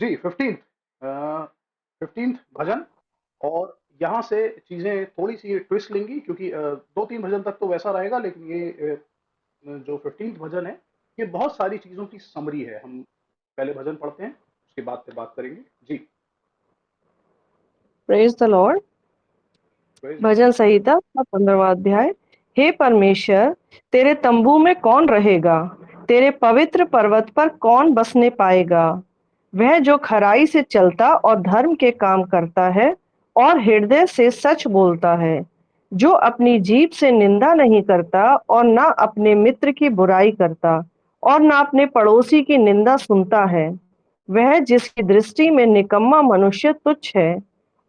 जी, 15th भजन। और यहाँ से चीज़ें थोड़ी-सी ट्विस्ट लेंगी, क्योंकि 2-3 भजन तक तो वैसा रहेगा, लेकिन ये जो 15th भजन है, ये बहुत सारी चीज़ों की समरी है। हम पहले भजन पढ़ते हैं, उसके बाद फिर बात करेंगे। जी, praise the lord. Praise the भजन संहिता का 15वां अध्याय। हे परमेश्वर, तेरे तंबू में कौन रहेगा? तेरे पवित्र पर्वत पर कौन बसने पाएगा? वह जो खराई से चलता और धर्म के काम करता है और हृदय से सच बोलता है, जो अपनी जीभ से निंदा नहीं करता और ना अपने मित्र की बुराई करता और ना अपने पड़ोसी की निंदा सुनता है। वह जिसकी दृष्टि में निकम्मा मनुष्य तुच्छ है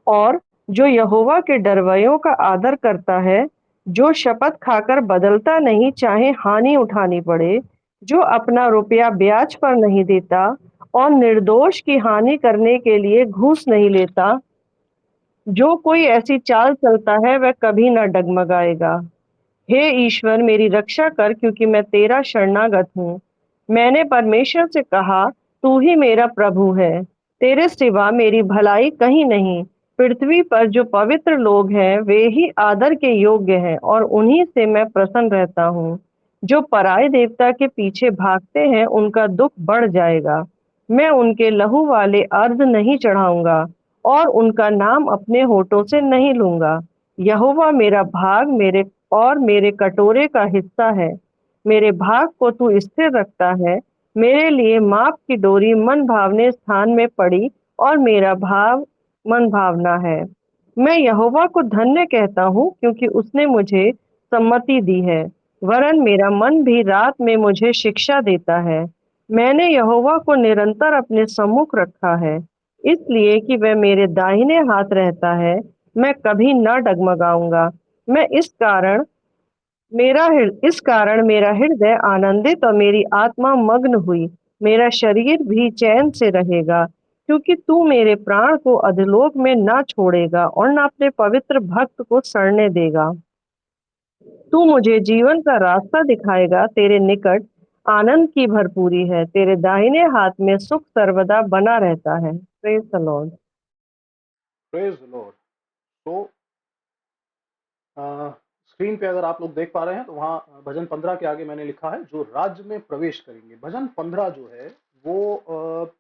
और जो यहोवा के डरवैयों का आदर करता है, जो शपथ खाकर बदलता नहीं चाहे हानि उठानी पड़े, जो अपना रुपया ब्याज पर नहीं देता और निर्दोष की हानि करने के लिए घूस नहीं लेता, जो कोई ऐसी चाल चलता है वह कभी न डगमगाएगा। हे ईश्वर, मेरी रक्षा कर, क्योंकि मैं तेरा शरणागत हूँ। मैंने परमेश्वर से कहा, तू ही मेरा प्रभु है, तेरे सिवा मेरी भलाई कहीं नहीं। पृथ्वी पर जो पवित्र लोग हैं वे ही आदर के योग्य हैं और उन्हीं से मैं प्रसन्न रहता हूँ। जो पराये देवता के पीछे भागते हैं उनका दुख बढ़ जाएगा। मैं उनके लहू वाले अर्घ नहीं चढ़ाऊंगा और उनका नाम अपने होठों से नहीं लूंगा। यहोवा मेरा भाग मेरे कटोरे का हिस्सा है। मेरे भाग को तू स्थिर रखता है। मेरे लिए माप की डोरी मन भावने स्थान में पड़ी और मेरा भाव मन भावना है। मैं यहोवा को धन्य कहता हूँ, क्योंकि उसने मुझे सम्मति दी है। वरन मेरा मन भी रात में मुझे शिक्षा देता है। मैंने यहोवा को निरंतर अपने सम्मुख रखा है, इसलिए कि वह मेरे दाहिने हाथ रहता है। मैं कभी न डगमगाऊंगा। मैं इस कारण मेरा हृदय आनंदित और मेरी आत्मा मग्न हुई। मेरा शरीर भी चैन से रहेगा, क्योंकि तू मेरे प्राण को अधोलोक में ना छोड़ेगा और ना अपने पवित्र भक्त को सड़ने देगा। तू मुझे जीवन का रास्ता दिखाएगा। तेरे निकट आनंद की भरपूरी है, तेरे दाहिने हाथ में सुख सर्वदा बना रहता है। Praise the lord. Praise the Lord. तो स्क्रीन पे अगर आप लोग देख पा रहे हैं, तो वहाँ भजन 15 के आगे मैंने लिखा है, जो राज्य में प्रवेश करेंगे। भजन 15 जो है, वो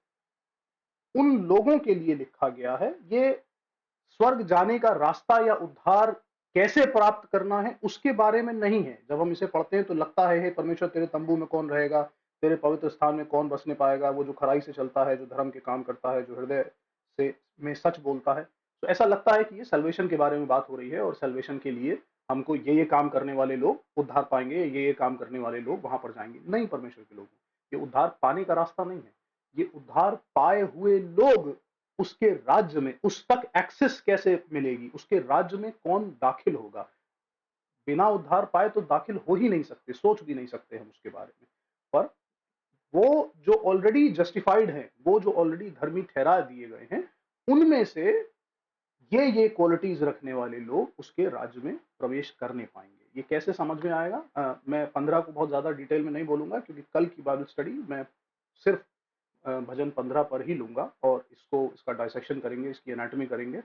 उन लोगों के लिए लिखा गया है। ये स्वर्ग जाने का रास्ता या उद्धार कैसे प्राप्त करना है, उसके बारे में नहीं है। जब हम इसे पढ़ते हैं तो लगता है, हे परमेश्वर, तेरे तंबू में कौन रहेगा, तेरे पवित्र स्थान में कौन बसने पाएगा, वो जो खराई से चलता है, जो धर्म के काम करता है, जो हृदय से में सच बोलता है। तो ऐसा लगता है कि ये सल्वेशन के बारे में बात हो रही है, और सल्वेशन के लिए हमको ये काम करने वाले लोग उद्धार पाएंगे, ये काम करने वाले लोग वहां पर जाएंगे। नहीं, परमेश्वर के लोग, ये उद्धार पाने का रास्ता नहीं है। ये उद्धार पाए हुए लोग उसके राज्य में, उस तक एक्सेस कैसे मिलेगी, उसके राज्य में कौन दाखिल होगा। बिना उद्धार पाए तो दाखिल हो ही नहीं सकते, सोच भी नहीं सकते हम उसके बारे में। पर वो जो ऑलरेडी जस्टिफाइड हैं, वो जो ऑलरेडी धर्मी ठहरा दिए गए हैं, उनमें से ये क्वालिटीज रखने वाले लोग उसके राज्य में प्रवेश करने पाएंगे। ये कैसे समझ में आएगा? मैं 15 को बहुत ज्यादा डिटेल में नहीं बोलूंगा, क्योंकि कल की बाइबल स्टडी मैं सिर्फ भजन 15 पर ही लूंगा, और इसका डाइसेक्शन करेंगे, इसकी एनाटॉमी करेंगे,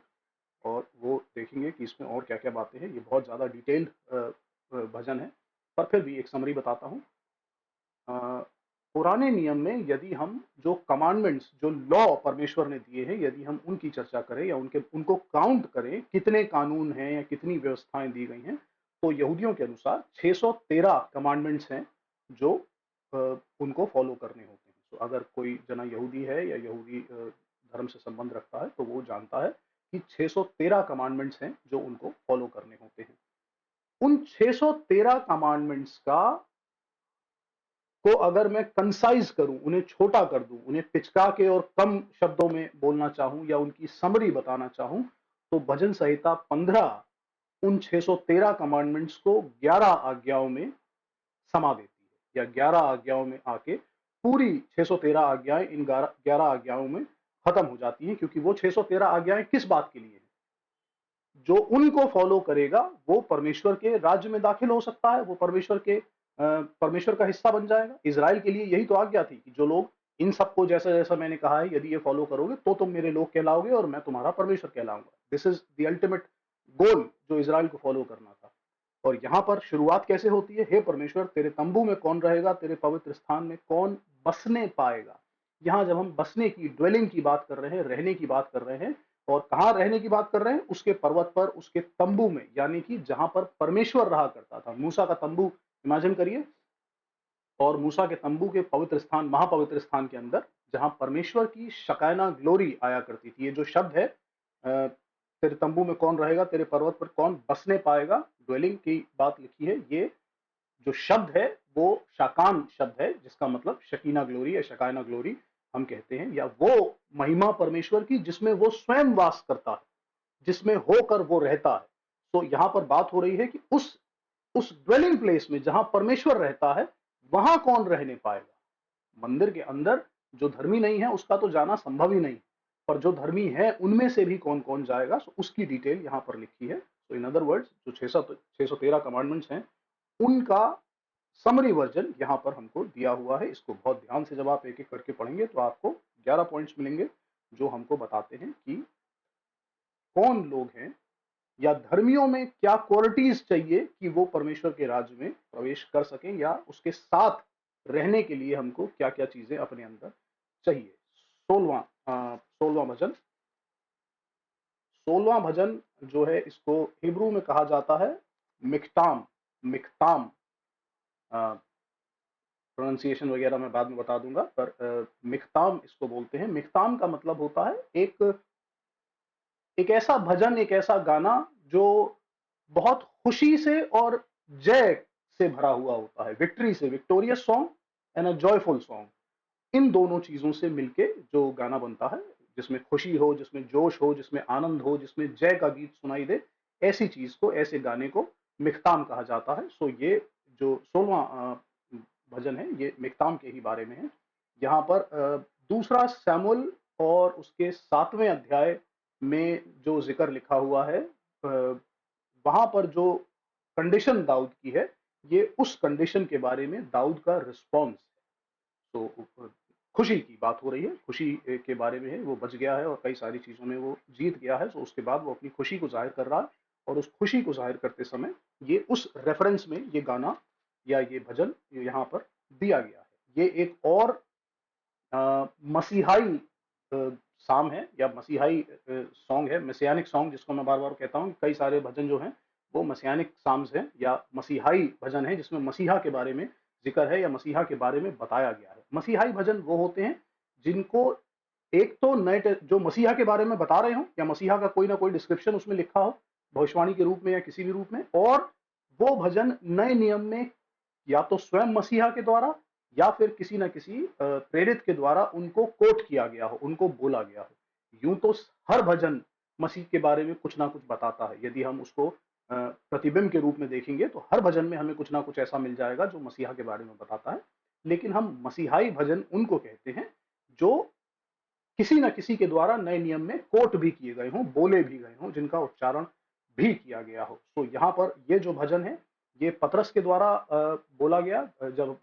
और वो देखेंगे कि इसमें और क्या क्या बातें हैं। ये बहुत ज़्यादा डिटेल्ड भजन है, पर फिर भी एक समरी बताता हूँ। पुराने नियम में यदि हम जो कमांडमेंट्स, जो लॉ परमेश्वर ने दिए हैं, यदि हम उनकी चर्चा करें या उनको काउंट करें, कितने कानून हैं या कितनी व्यवस्थाएं दी गई हैं, तो यहूदियों के अनुसार 613 कमांडमेंट्स हैं जो उनको फॉलो करने होते हैं। तो अगर कोई जना यहूदी है या यहूदी धर्म से संबंध रखता है, तो वो जानता है कि 613 कमांडमेंट्स हैं जो उनको फॉलो करने होते हैं। उन 613 कमांडमेंट्स को अगर मैं कंसाइज करूं, उन्हें छोटा कर दूं, उन्हें पिचका के और कम शब्दों में बोलना चाहूं या उनकी समरी बताना चाहूं, तो भजन संहिता 15 उन 613 कमांडमेंट्स को 11 आज्ञाओं में समा देती है, या 11 आज्ञाओं में आके पूरी 613 आज्ञाएं इन 11 आज्ञाओं में खत्म हो जाती हैं। क्योंकि वो 613 आज्ञाएं किस बात के लिए हैं? जो उनको फॉलो करेगा वो परमेश्वर के राज्य में दाखिल हो सकता है, वो परमेश्वर का हिस्सा बन जाएगा। इज़राइल के लिए यही तो आज्ञा थी कि जो लोग इन सबको जैसा जैसा मैंने कहा है, यदि ये फॉलो करोगे तो तुम मेरे लोग कहलाओगे और मैं तुम्हारा परमेश्वर कहलाऊंगा। This is the ultimate goal जो इज़राइल को फॉलो करना था। और यहाँ पर शुरुआत कैसे होती है? हे परमेश्वर, तेरे तंबू में कौन रहेगा, तेरे पवित्र स्थान में कौन बसने पाएगा। यहाँ जब हम बसने की, ड्वेलिंग की बात कर रहे हैं, रहने की बात कर रहे हैं, और कहाँ रहने की बात कर रहे हैं? उसके पर्वत पर, उसके तंबू में, यानी कि जहां पर परमेश्वर रहा करता था। मूसा का तंबू इमेजिन करिए, और मूसा के तंबू के पवित्र स्थान, महापवित्र स्थान के अंदर जहां परमेश्वर की शकायना ग्लोरी आया करती थी। ये जो शब्द है, तेरे तंबू में कौन रहेगा, तेरे पर्वत पर कौन बसने पाएगा, ड्वेलिंग की बात लिखी है। ये जो शब्द है वो शाकान शब्द है, जिसका मतलब शकीना ग्लोरी या शकायना ग्लोरी हम कहते हैं, या वो महिमा परमेश्वर की जिसमें वो स्वयं वास करता है, जिसमें होकर वो रहता है। तो यहां पर बात हो रही है कि उस ड्वेलिंग प्लेस में जहां परमेश्वर रहता है, वहां कौन रहने पाएगा। मंदिर के अंदर जो धर्मी नहीं है उसका तो जाना संभव ही नहीं, पर जो धर्मी है उनमें से भी कौन कौन जाएगा, तो उसकी डिटेल यहां पर लिखी है। तो इन अदर वर्ड्स, जो 613 कमांडमेंट्स हैं, उनका समरी वर्जन यहां पर हमको दिया हुआ है। इसको बहुत ध्यान से जब आप एक एक करके पढ़ेंगे तो आपको 11 पॉइंट्स मिलेंगे जो हमको बताते हैं कि कौन लोग हैं, या धर्मियों में क्या क्वालिटीज चाहिए कि वो परमेश्वर के राज्य में प्रवेश कर सकें, या उसके साथ रहने के लिए हमको क्या क्या चीजें अपने अंदर चाहिए। 16वां भजन, 16वां भजन जो है, इसको हिब्रू में कहा जाता है मिक्ताम। मिक्ताम प्रोनाउंसिएशन वगैरह मैं बाद में बता दूंगा, पर मिक्ताम इसको बोलते हैं। मिक्ताम का मतलब होता है एक ऐसा भजन, एक ऐसा गाना जो बहुत खुशी से और जय से भरा हुआ होता है, विक्ट्री से, victorious song and a joyful song. इन दोनों चीजों से मिलके जो गाना बनता है, जिसमें खुशी हो, जिसमें जोश हो, जिसमें आनंद हो, जिसमें जय का गीत सुनाई दे, ऐसी चीज को, ऐसे गाने को मिक्ताम कहा जाता है। सो ये जो 16वां भजन है, ये मिक्ताम के ही बारे में है। यहाँ पर दूसरा सैमुअल और उसके 7वें अध्याय में जो जिक्र लिखा हुआ है, वहां पर जो कंडीशन दाऊद की है, ये उस कंडीशन के बारे में दाऊद का रिस्पॉन्स है। तो खुशी की बात हो रही है, खुशी के बारे में है। वो बच गया है और कई सारी चीजों में वो जीत गया है, तो उसके बाद वो अपनी खुशी को जाहिर कर रहा है, और उस खुशी को जाहिर करते समय ये उस रेफरेंस में ये गाना या ये भजन यहाँ पर दिया गया है। ये एक और मसीहाई साम है, या मसीहाई सॉन्ग है, मसीहानिक सॉन्ग, जिसको मैं बार बार कहता हूँ। कई सारे भजन जो हैं वो मसीहानिक साम्स हैं या मसीहाई भजन है, जिसमें मसीहा के बारे में जिक्र है या मसीहा के बारे में बताया गया है। मसीहाई भजन वो होते हैं जिनको एक तो जो मसीहा के बारे में बता रहे हो, या मसीहा का कोई ना कोई डिस्क्रिप्शन उसमें लिखा हो, भविष्यवाणी के रूप में या किसी भी रूप में, और वो भजन नए नियम में या तो स्वयं मसीहा के द्वारा या फिर किसी न किसी प्रेरित के द्वारा उनको कोट किया गया हो, उनको बोला गया हो। यूं तो हर भजन मसीह के बारे में कुछ ना कुछ बताता है। यदि हम उसको प्रतिबिंब के रूप में देखेंगे तो हर भजन में हमें कुछ ना कुछ ऐसा मिल जाएगा जो मसीहा के बारे में बताता है। लेकिन हम मसीहाई भजन उनको कहते हैं जो किसी न किसी के द्वारा नए नियम में कोट भी किए गए हों, बोले भी गए हों, जिनका उच्चारण भी किया गया हो। तो यहाँ पर ये जो भजन है, ये पतरस के द्वारा बोला गया जब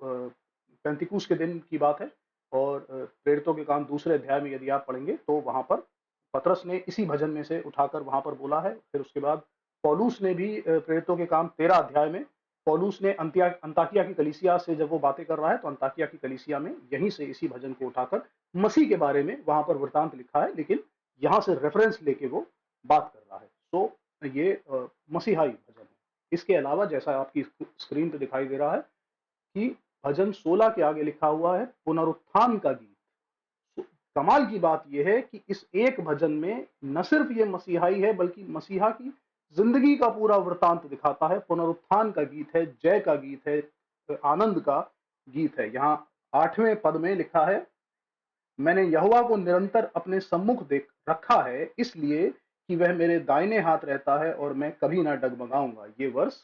पेंतिकुस के दिन की बात है। और प्रेरितों के काम दूसरे अध्याय में यदि आप पढ़ेंगे तो वहां पर पतरस ने इसी भजन में से उठाकर वहां पर बोला है। फिर उसके बाद पौलुस ने भी प्रेरितों के काम 13 अध्याय में, पौलुस ने अंताकिया की कलीसिया से जब वो बातें कर रहा है, तो अंताकिया की कलीसिया में यहीं से इसी भजन को उठाकर मसीह के बारे में वहां पर वृतांत लिखा है, लेकिन यहां से रेफरेंस लेके वो बात कर रहा है। तो ये मसीहाई भजन है। इसके अलावा जैसा आपकी स्क्रीन पे दिखाई दे रहा है कि भजन 16 के आगे लिखा हुआ है पुनरुत्थान का गीत। तो कमाल की बात यह है कि इस एक भजन में न सिर्फ ये मसीहाई है, बल्कि मसीहा की जिंदगी का पूरा वृतांत दिखाता है। पुनरुत्थान का गीत है, जय का गीत है, आनंद का गीत है। यहाँ 8वें पद में लिखा है, मैंने यहोवा को निरंतर अपने सम्मुख देख रखा है, इसलिए कि वह मेरे दाहिने हाथ रहता है और मैं कभी ना डगमगाऊंगा। ये वर्ष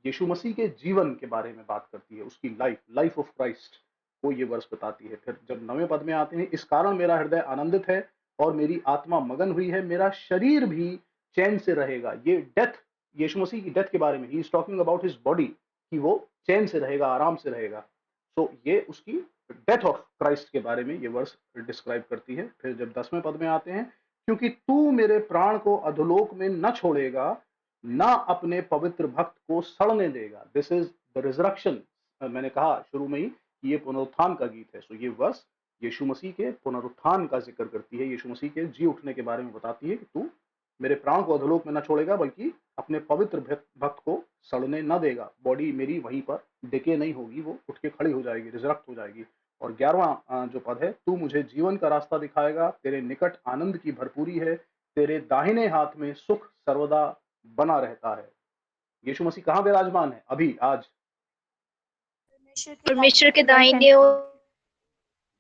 यीशु मसीह के जीवन के बारे में बात करती है, उसकी लाइफ ऑफ क्राइस्ट को ये वर्ष बताती है। फिर जब 9वें पद में आते हैं, इस कारण मेरा हृदय आनंदित है और मेरी आत्मा मगन हुई है, मेरा शरीर भी चैन से रहेगा। ये डेथ, यीशु मसीह की डेथ के बारे में, he is talking about his body, कि वो चैन से रहेगा, आराम से रहेगा। सो ये उसकी डेथ ऑफ क्राइस्ट के बारे में ये वर्स डिस्क्राइब करती है। फिर जब 10वें पद में आते हैं, क्योंकि तू मेरे प्राण को अधोलोक में न छोड़ेगा, ना अपने पवित्र भक्त को सड़ने देगा। This is the resurrection. मैंने कहा शुरू में ही कि ये पुनरुत्थान का गीत है। सो ये वर्स यीशु मसीह के पुनरुत्थान का जिक्र करती है, यीशु मसीह के जी उठने के बारे में बताती है कि तू मेरे प्राण को अधोलोक में न छोड़ेगा, बल्कि अपने पवित्र भक्त को सड़ने न देगा। बॉडी मेरी वहीं पर डिके नहीं होगी, वो उठ के खड़ी हो जाएगी, रिजरक्ट हो जाएगी। और 11वां जो पद है, तू मुझे जीवन का रास्ता दिखाएगा, तेरे निकट आनंद की भरपूरी है, तेरे दाहिने हाथ में सुख सर्वदा बना रहता है। यीशु मसीह कहाँ विराजमान है अभी आज? परमेश्वर के दाहिने ओर।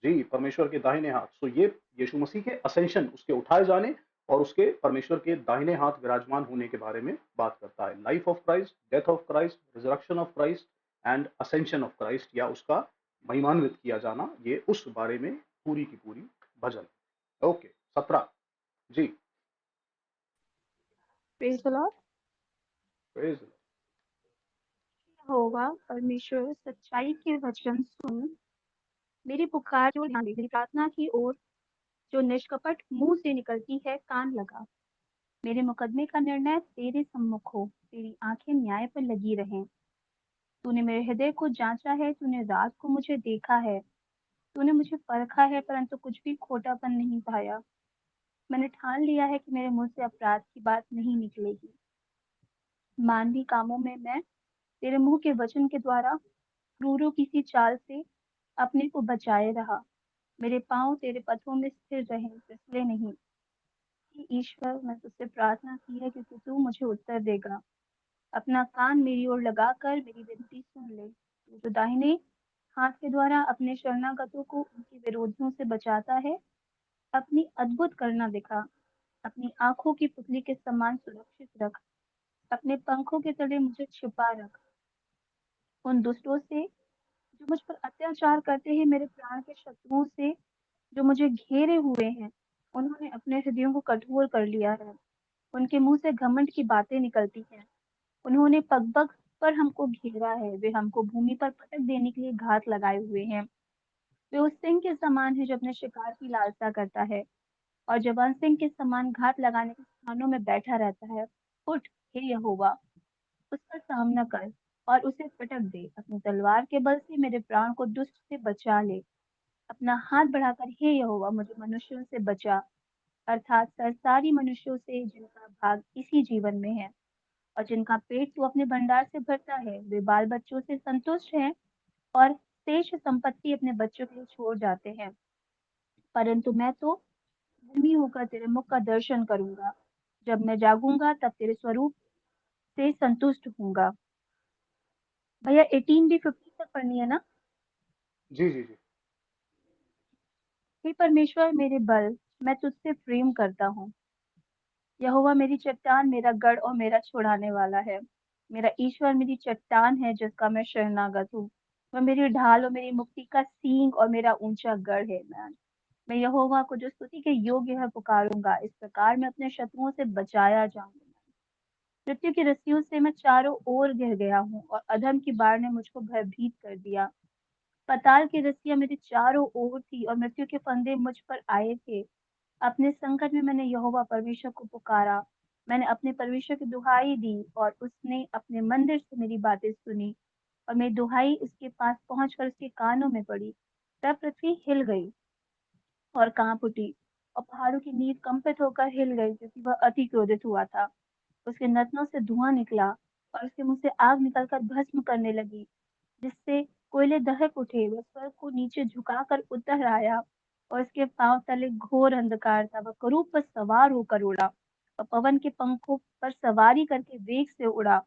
जी, परमेश्वर के दाहिने हाथ। सो ये यीशु मसीह के असेंशन, उसके उठाए जाने और उसके परमेश्वर के दाहिने हाथ विराजमान होने के बारे में बात करता है। Life of Christ, death of Christ, resurrection of Christ and ascension of Christ, या उसका महिमान्वित किया जाना, ये उस बारे में पूरी की पूरी भजन। ओके, 17 जी। Praise the Lord. Praise the lord. होगा परमेश्वर सच्चाई के वचन सुन, मेरी पुकार जो ध्यान दे, मेरी प्रार्थना की ओर जो निष्कपट मुंह से निकलती है कान लगा। मेरे मुकदमे का निर्णय तेरे सम्मुख हो, तेरी आंखें न्याय पर लगी रहें। तूने मेरे हृदय को जांचा है, तूने रात को मुझे देखा है, तूने मुझे परखा है, परंतु कुछ भी खोटापन नहीं पाया। मैंने ठान लिया है कि मेरे मुंह से अपराध की बात नहीं निकलेगी। मानवी कामों में मैं तेरे मुंह के वचन के द्वारा क्रूरों की सी चाल से अपने को बचाए रहा। मेरे पांव तेरे पथों में स्थिर रहे, फिसले नहीं। कि ईश्वर, मैं तुझसे प्रार्थना की है क्योंकि तू मुझे उत्तर देगा। अपना कान मेरी ओर लगाकर मेरी विनती सुन ले। तू जो दाहिने हाथ के द्वारा अपने शरणागतों को उनके विरोधियों से बचाता है, अपनी अद्भुत करना दिखा। अपनी आंखों की पुतली के समान सुरक्षित रख, अपने पंखों के तले मुझे छिपा रख। उन दुष्टों से जो मुझ पर अत्याचार करते हैं, मेरे प्राण के शत्रुओं से जो मुझे घेरे हुए हैं, उन्होंने अपने हृदयों को कठोर कर लिया है। उनके मुंह से घमंड की बातें निकलती हैं। उन्होंने पगपग पर हमको घेरा है, वे हमको भूमि पर पटक देने के लिए घात लगाए हुए हैं। वे उस सिंह के समान है जो अपने शिकार की लालसा करता है और जवान सिंह के समान घात लगाने के स्थानों में बैठा रहता है। उठ हे यहोवा, उसका सामना कर और उसे पटक दे। अपनी तलवार के बल से मेरे प्राण को दुष्ट से बचा ले। अपना हाथ बढ़ाकर हे यहोवा मुझे मनुष्यों से बचा, अर्थात सरसारी मनुष्यों से जिनका भाग इसी जीवन में है और जिनका पेट तू अपने भंडार से भरता है। वे बाल बच्चों से संतुष्ट हैं और शेष संपत्ति अपने बच्चों के लिए छोड़ जाते हैं। परंतु मैं तो भूमि होकर तेरे मुख का दर्शन करूंगा। जब मैं जागूंगा तब तेरे स्वरूप से संतुष्ट होऊंगा। भैया 18 भी 50 तक पढ़नी है ना? जी जी जी। हे परमेश्वर मेरे बल, मैं तुझसे प्रेम करता हूँ। यहोवा मेरी चट्टान, मेरा गढ़ और मेरा छुड़ाने वाला है। मेरा ईश्वर मेरी चट्टान है जिसका मैं शरणागत हूँ। वह मेरी ढाल और मेरी मुक्ति का सींग और मेरा ऊंचा गढ़ है। मैं यहोवा को जो स्तुति के योग्य है पुकारूंगा। इस प्रकार मैं अपने शत्रुओं से बचाया जाऊंगा। मृत्यु की रस्सियों से मैं चारों ओर घिर गया हूँ और अधर्म की बाढ़ ने मुझको भयभीत कर दिया। पाताल की रस्सियां मेरे चारों ओर थी और मृत्यु के फंदे मुझ पर आए थे। अपने संकट में मैंने यहोवा परमेश्वर को पुकारा। मैंने अपने परमेश्वर की दुहाई दी और उसने अपने मंदिर से मेरी बातें सुनी और मेरी दुहाई उसके पास पहुंचकर उसके कानों में पड़ी। तब पृथ्वी हिल गई और कांप उठी और पहाड़ों की नींव कंपित होकर हिल गई क्योंकि वह अति क्रोधित हुआ था। उसके नथनों से धुआं निकला और उसके मुंह से आग निकलकर भस्म करने लगी, जिससे कोयले दहक उठे। वह स्वर्ग को नीचे झुकाकर उतर आया और उसके पांव तले घोर अंधकार था। वह करूब पर सवार होकर उड़ा और पवन के पंखों पर सवारी करके वेग से उड़ा।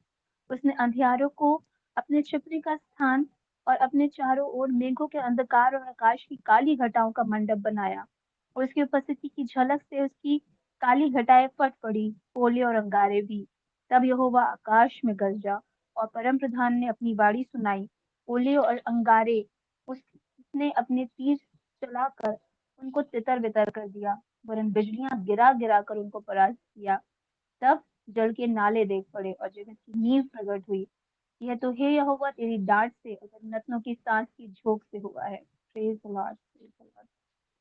उसने अंधियारों को अपने छिपने का स्थान और अपने चारों ओर मेघों के अंधकार और आकाश की काली घटाओं का मंडप बनाया और उसकी उपस्थिति की झलक से उसकी काली घटाएं फट पड़ी, ओले और अंगारे भी। तब यहोवा आकाश में गरजा और परम प्रधान ने अपनी वाणी सुनाई। ओले और अंगारे उसने अपने तीर चलाकर उनको तितर बितर कर दिया, वरन बिजलियां गिरा गिरा कर उनको परास्त किया। तब जल के नाले देख पड़े और जगत की नींव प्रकट हुई। यह तो हे यहोवा तेरी डांट से और तेरे नथनों की सांस की झोंक से हुआ है। Praise the Lord. Praise the Lord.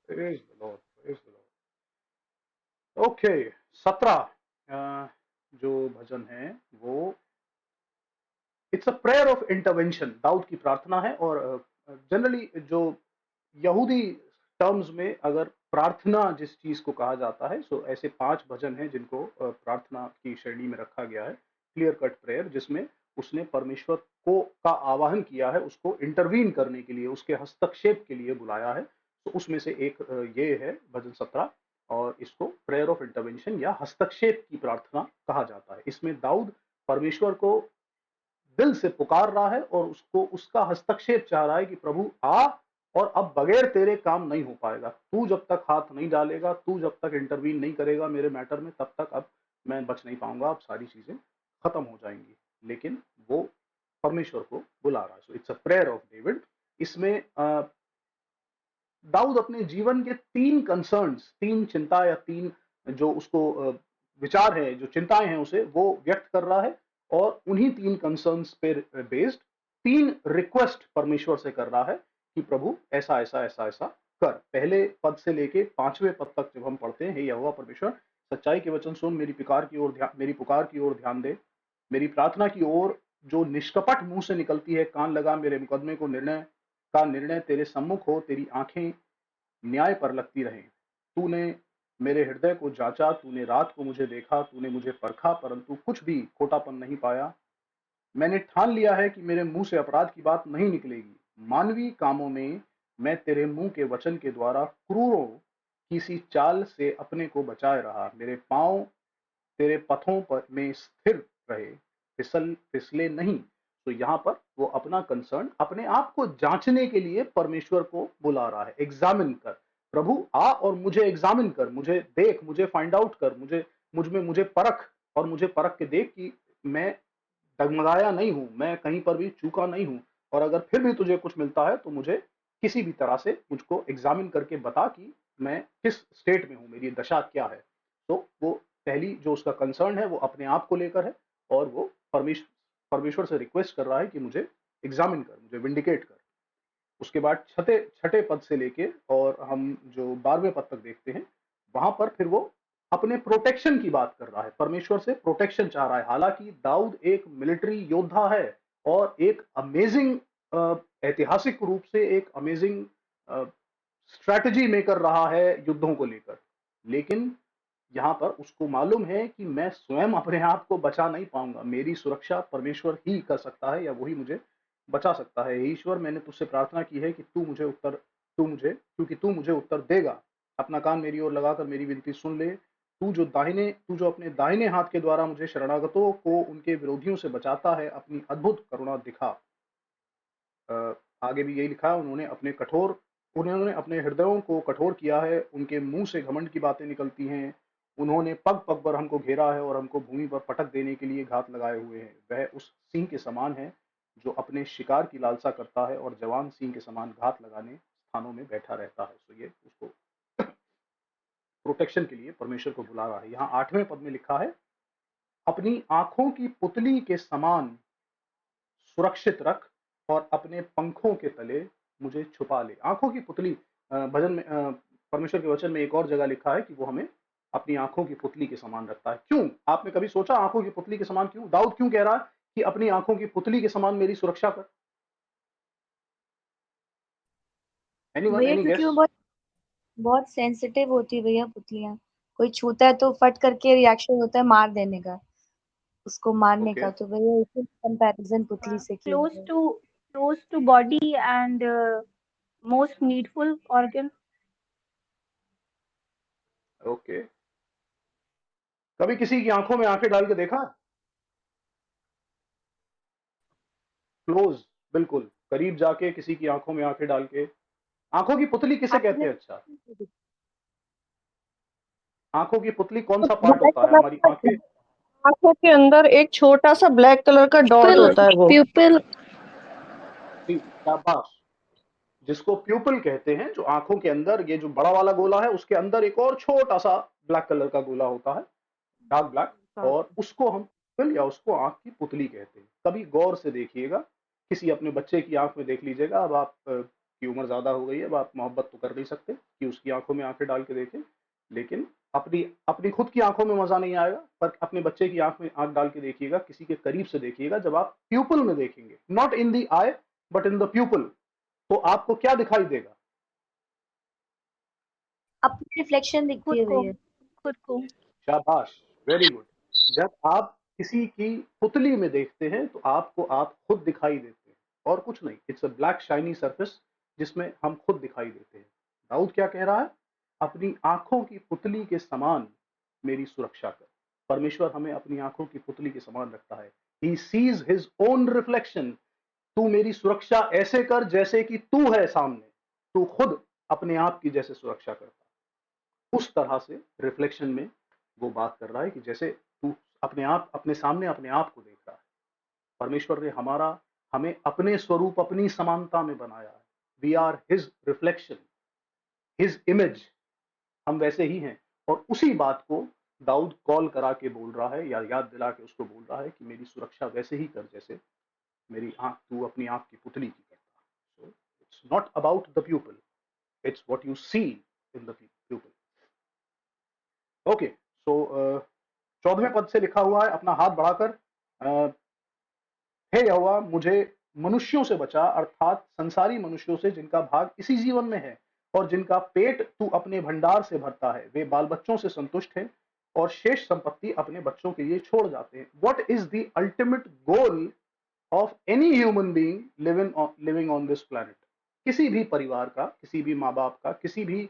Praise the Lord, praise the Lord. Okay, 17 जो भजन है वो it's a prayer of intervention, Daud की प्रार्थना है। और जनरली जो यहूदी टर्म्स में अगर प्रार्थना जिस चीज को कहा जाता है, सो ऐसे 5 भजन हैं जिनको प्रार्थना की श्रेणी में रखा गया है। क्लियर कट प्रेयर, जिसमें उसने परमेश्वर को का आवाहन किया है, उसको इंटरवीन करने के लिए, उसके हस्तक्षेप के लिए बुलाया है। तो उसमें से एक ये है भजन 17, और इसको प्रेयर ऑफ इंटरवेंशन या हस्तक्षेप की प्रार्थना कहा जाता है। इसमें दाऊद परमेश्वर को दिल से पुकार रहा है और उसको उसका हस्तक्षेप चाह रहा है कि प्रभु आ, और अब बगैर तेरे काम नहीं हो पाएगा। तू जब तक हाथ नहीं डालेगा, तू जब तक इंटरवीन नहीं करेगा मेरे मैटर में, तब तक अब मैं बच नहीं पाऊंगा, अब सारी चीजें खत्म हो जाएंगी। लेकिन वो परमेश्वर को बुला रहा है। So it's a prayer of David. इसमें दाऊद अपने जीवन के 3 कंसर्न्स, 3 चिंता या 3 जो उसको विचार है, जो चिंताएं हैं उसे वो व्यक्त कर रहा है। और उन्हीं 3 कंसर्न्स पे बेस्ड 3 रिक्वेस्ट परमेश्वर से कर रहा है कि प्रभु ऐसा ऐसा ऐसा ऐसा कर। पहले पद से लेके 5वें पद तक जब हम पढ़ते हैं, हे यहोवा परमेश्वर, सच्चाई के वचन सुन, मेरी पुकार की ओर ध्यान दे, मेरी प्रार्थना की ओर जो निष्कपट मुंह से निकलती है कान लगा, मेरे मुकदमे को निर्णय तेरे सम्मुख हो, तेरी आंखें न्याय पर लगती रहें। तूने मेरे हृदय को जांचा, तूने रात को मुझे देखा, तूने मुझे परखा, परंतु कुछ भी खोटापन नहीं पाया। मैंने ठान लिया है कि मेरे मुंह से अपराध की बात नहीं निकलेगी। मानवीय कामों में मैं तेरे मुंह के वचन के द्वारा क्रूरों की सी चाल से अपने को बचाए रहा। मेरे पांव तेरे पथों पर में स्थिर रहे, फिसले नहीं। तो यहाँ पर वो अपना कंसर्न, अपने आप को जांचने के लिए परमेश्वर को बुला रहा है। एग्जामिन कर प्रभु, आ और मुझे एग्जामिन कर, मुझे देख, मुझे फाइंड आउट कर, मुझे परख, और मुझे परख के देख कि मैं डगमगाया नहीं हूं, मैं कहीं पर भी चूका नहीं हूं। और अगर फिर भी तुझे कुछ मिलता है तो मुझे किसी भी तरह से मुझको एग्जामिन करके बता कि मैं किस स्टेट में हूं, मेरी दशा क्या है। तो वो पहली जो उसका कंसर्न है वो अपने आप को लेकर है, और वो परमेश्वर से रिक्वेस्ट कर रहा है कि मुझे एग्जामिन कर, मुझे विंडिकेट कर। उसके बाद छठे पद से लेके और हम जो 12वें पद तक देखते हैं, वहां पर फिर वो अपने प्रोटेक्शन की बात कर रहा है, परमेश्वर से प्रोटेक्शन चाह रहा है। हालांकि दाऊद एक मिलिट्री योद्धा है और एक अमेजिंग, ऐतिहासिक रूप से एक अमेजिंग स्ट्रैटेजी मेकर रहा है युद्धों को लेकर, लेकिन यहाँ पर उसको मालूम है कि मैं स्वयं अपने आप को बचा नहीं पाऊंगा, मेरी सुरक्षा परमेश्वर ही कर सकता है, या वही मुझे बचा सकता है। हे ईश्वर, मैंने तुझसे प्रार्थना की है कि क्योंकि तू मुझे उत्तर देगा। अपना कान मेरी ओर लगाकर मेरी विनती सुन ले। तू जो अपने दाहिने हाथ के द्वारा मुझे शरणागतों को उनके विरोधियों से बचाता है, अपनी अद्भुत करुणा दिखा। आगे भी यही लिखा है, उन्होंने अपने हृदयों को कठोर किया है, उनके मुंह से घमंड की बातें निकलती हैं। उन्होंने पग पग पर हमको घेरा है और हमको भूमि पर पटक देने के लिए घात लगाए हुए हैं। वह उस सिंह के समान है जो अपने शिकार की लालसा करता है और जवान सिंह के समान घात लगाने स्थानों में बैठा रहता है। तो ये उसको प्रोटेक्शन के लिए परमेश्वर को बुला रहा है। यहाँ 8वें पद में लिखा है, अपनी आंखों की पुतली के समान सुरक्षित रख और अपने पंखों के तले मुझे छुपा ले। आंखों की पुतली, भजन में परमेश्वर के वचन में एक और जगह लिखा है कि वो हमें अपनी आंखों की पुतली के समान रखता है। क्यों? आपने कभी सोचा आंखों की पुतली के समान क्यों? दाऊद क्यों कह रहा है कि अपनी आंखों की पुतली के समान मेरी सुरक्षा कर? एनीवन, भैया एनी क्योंकि वो गेस? बहुत बहुत सेंसिटिव होती है भैया पुतलियां। कोई छूता है तो फट करके रिएक्शन होता है मार देने का, उसको मारने ओके, का। तो भैया इसी कंपैरिजन पुतली से किया Close है। to body and most needful organ. Okay. कभी किसी की आंखों में आंखें डाल के देखा? क्लोज, बिल्कुल करीब जाके किसी की आंखों में आंखें डाल के। आंखों की पुतली किसे कहते आपने हैं? अच्छा, आंखों की पुतली कौन सा पार्ट ब्लैक होता है? कलर हमारी का, आंखें। आंखों के अंदर एक छोटा सा ब्लैक कलर का डॉट प्यूपिल होता है वो। प्यूपिल शाबाश, जिसको प्यूपल कहते हैं, जो आंखों के अंदर ये जो बड़ा वाला गोला है उसके अंदर एक और छोटा सा ब्लैक कलर का गोला होता है, डार्क ब्लैक, और उसको हम प्यूपल या उसको आंख की पुतली कहते हैं। कभी गौर से देखिएगा, किसी अपने बच्चे की आंख में देख लीजिएगा। अब आप की उम्र ज़्यादा हो गई है, अब आप मोहब्बत तो कर नहीं सकते कि उसकी आंखों में आंखें डाल के देखें, लेकिन अपनी अपनी खुद की आंखों में मज़ा नहीं आएगा, पर अपने बच्चे की आंख में आंख डाल के देखिएगा, किसी के करीब से देखिएगा, जब आप प्यूपल में देखेंगे, not in the I but in the pupal, तो आपको क्या दिखाई देगा? अपनी रिफ्लेक्शन दिखती खुद है को भैया। खुद को शाबाश, वेरी गुड। जब आप किसी की पुतली में देखते हैं तो आपको आप खुद दिखाई देते हैं और कुछ नहीं, it's a black shiny surface जिसमें हम खुद दिखाई देते हैं। दाऊद क्या कह रहा है? अपनी आंखों की पुतली के समान मेरी सुरक्षा कर। परमेश्वर हमें अपनी आंखों की पुतली के समान रखता है। He sees his own reflection. तू मेरी सुरक्षा ऐसे कर जैसे कि तू है सामने, तू खुद अपने आप की जैसे सुरक्षा करता है। उस तरह से रिफ्लेक्शन में वो बात कर रहा है कि जैसे तू अपने आप अपने सामने अपने आप को देख रहा है। परमेश्वर ने हमें अपने स्वरूप अपनी समानता में बनाया है। We are his reflection, his image, हम वैसे ही हैं। और उसी बात को दाऊद कॉल करा के बोल रहा है, या याद दिला के उसको बोल रहा है कि मेरी सुरक्षा वैसे ही कर जैसे मेरी आंख तू अपनी आंख की पुतली की करता। So it's not about the pupil, it's what you see in the pupil. Okay, so 14वें पद से लिखा हुआ है, अपना हाथ बढ़ाकर, हे यहोवा मुझे मनुष्यों से बचा, अर्थात संसारी मनुष्यों से जिनका भाग इसी जीवन में है और जिनका पेट तू अपने भंडार से भरता है। वे बाल बच्चों से संतुष्ट हैं और शेष संपत्ति अपने बच्चों के लिए छोड़ जाते हैं। What is the ultimate goal of any human being living on this planet? किसी भी परिवार का, किसी भी माँ बाप का, किसी भी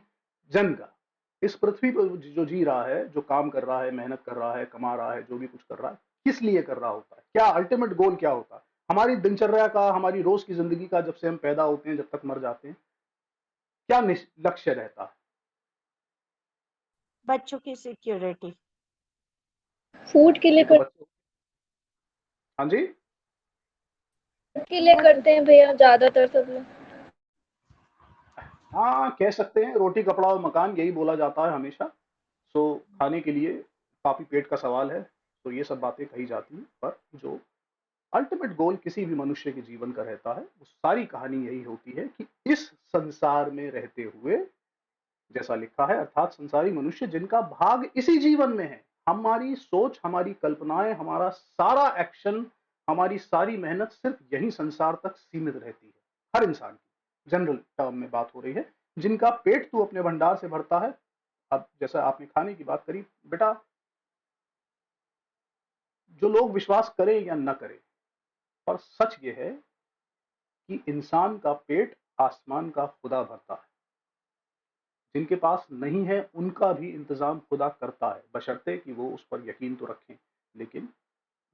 जन का, इस पृथ्वी पर जो जी रहा है, जो काम कर रहा है, मेहनत कर रहा है, कमा रहा है, जो भी कुछ कर रहा है, किस लिए कर रहा होता है? क्या अल्टीमेट गोल क्या होता है हमारी दिनचर्या का, हमारी रोज की जिंदगी का, जब से हम पैदा होते हैं जब तक मर जाते हैं? क्या लक्ष्य रहता है? बच्चों की सिक्योरिटी। फूड के लिए ये तो बच्चों, हाँ जी, करते हैं भैया ज्यादातर सब लोग। हाँ कह सकते हैं, रोटी कपड़ा और मकान, यही बोला जाता है हमेशा। सो खाने के लिए काफी पेट का सवाल है, तो ये सब बातें कही जाती हैं, पर जो अल्टीमेट गोल किसी भी मनुष्य के जीवन का रहता है, वो सारी कहानी यही होती है कि इस संसार में रहते हुए, जैसा लिखा है, अर्थात संसारी मनुष्य जिनका भाग इसी जीवन में है। हमारी सोच, हमारी कल्पनाएं, हमारा सारा एक्शन, हमारी सारी मेहनत सिर्फ यही संसार तक सीमित रहती है। हर इंसान की जनरल टर्म में बात हो रही है। जिनका पेट तू अपने भंडार से भरता है। अब जैसा आपने खाने की बात करी, बेटा, जो लोग विश्वास करें या न करें, पर सच ये है कि इंसान का पेट आसमान का खुदा भरता है। जिनके पास नहीं है उनका भी इंतजाम खुदा करता है, बशर्ते कि वो उस पर यकीन तो रखें। लेकिन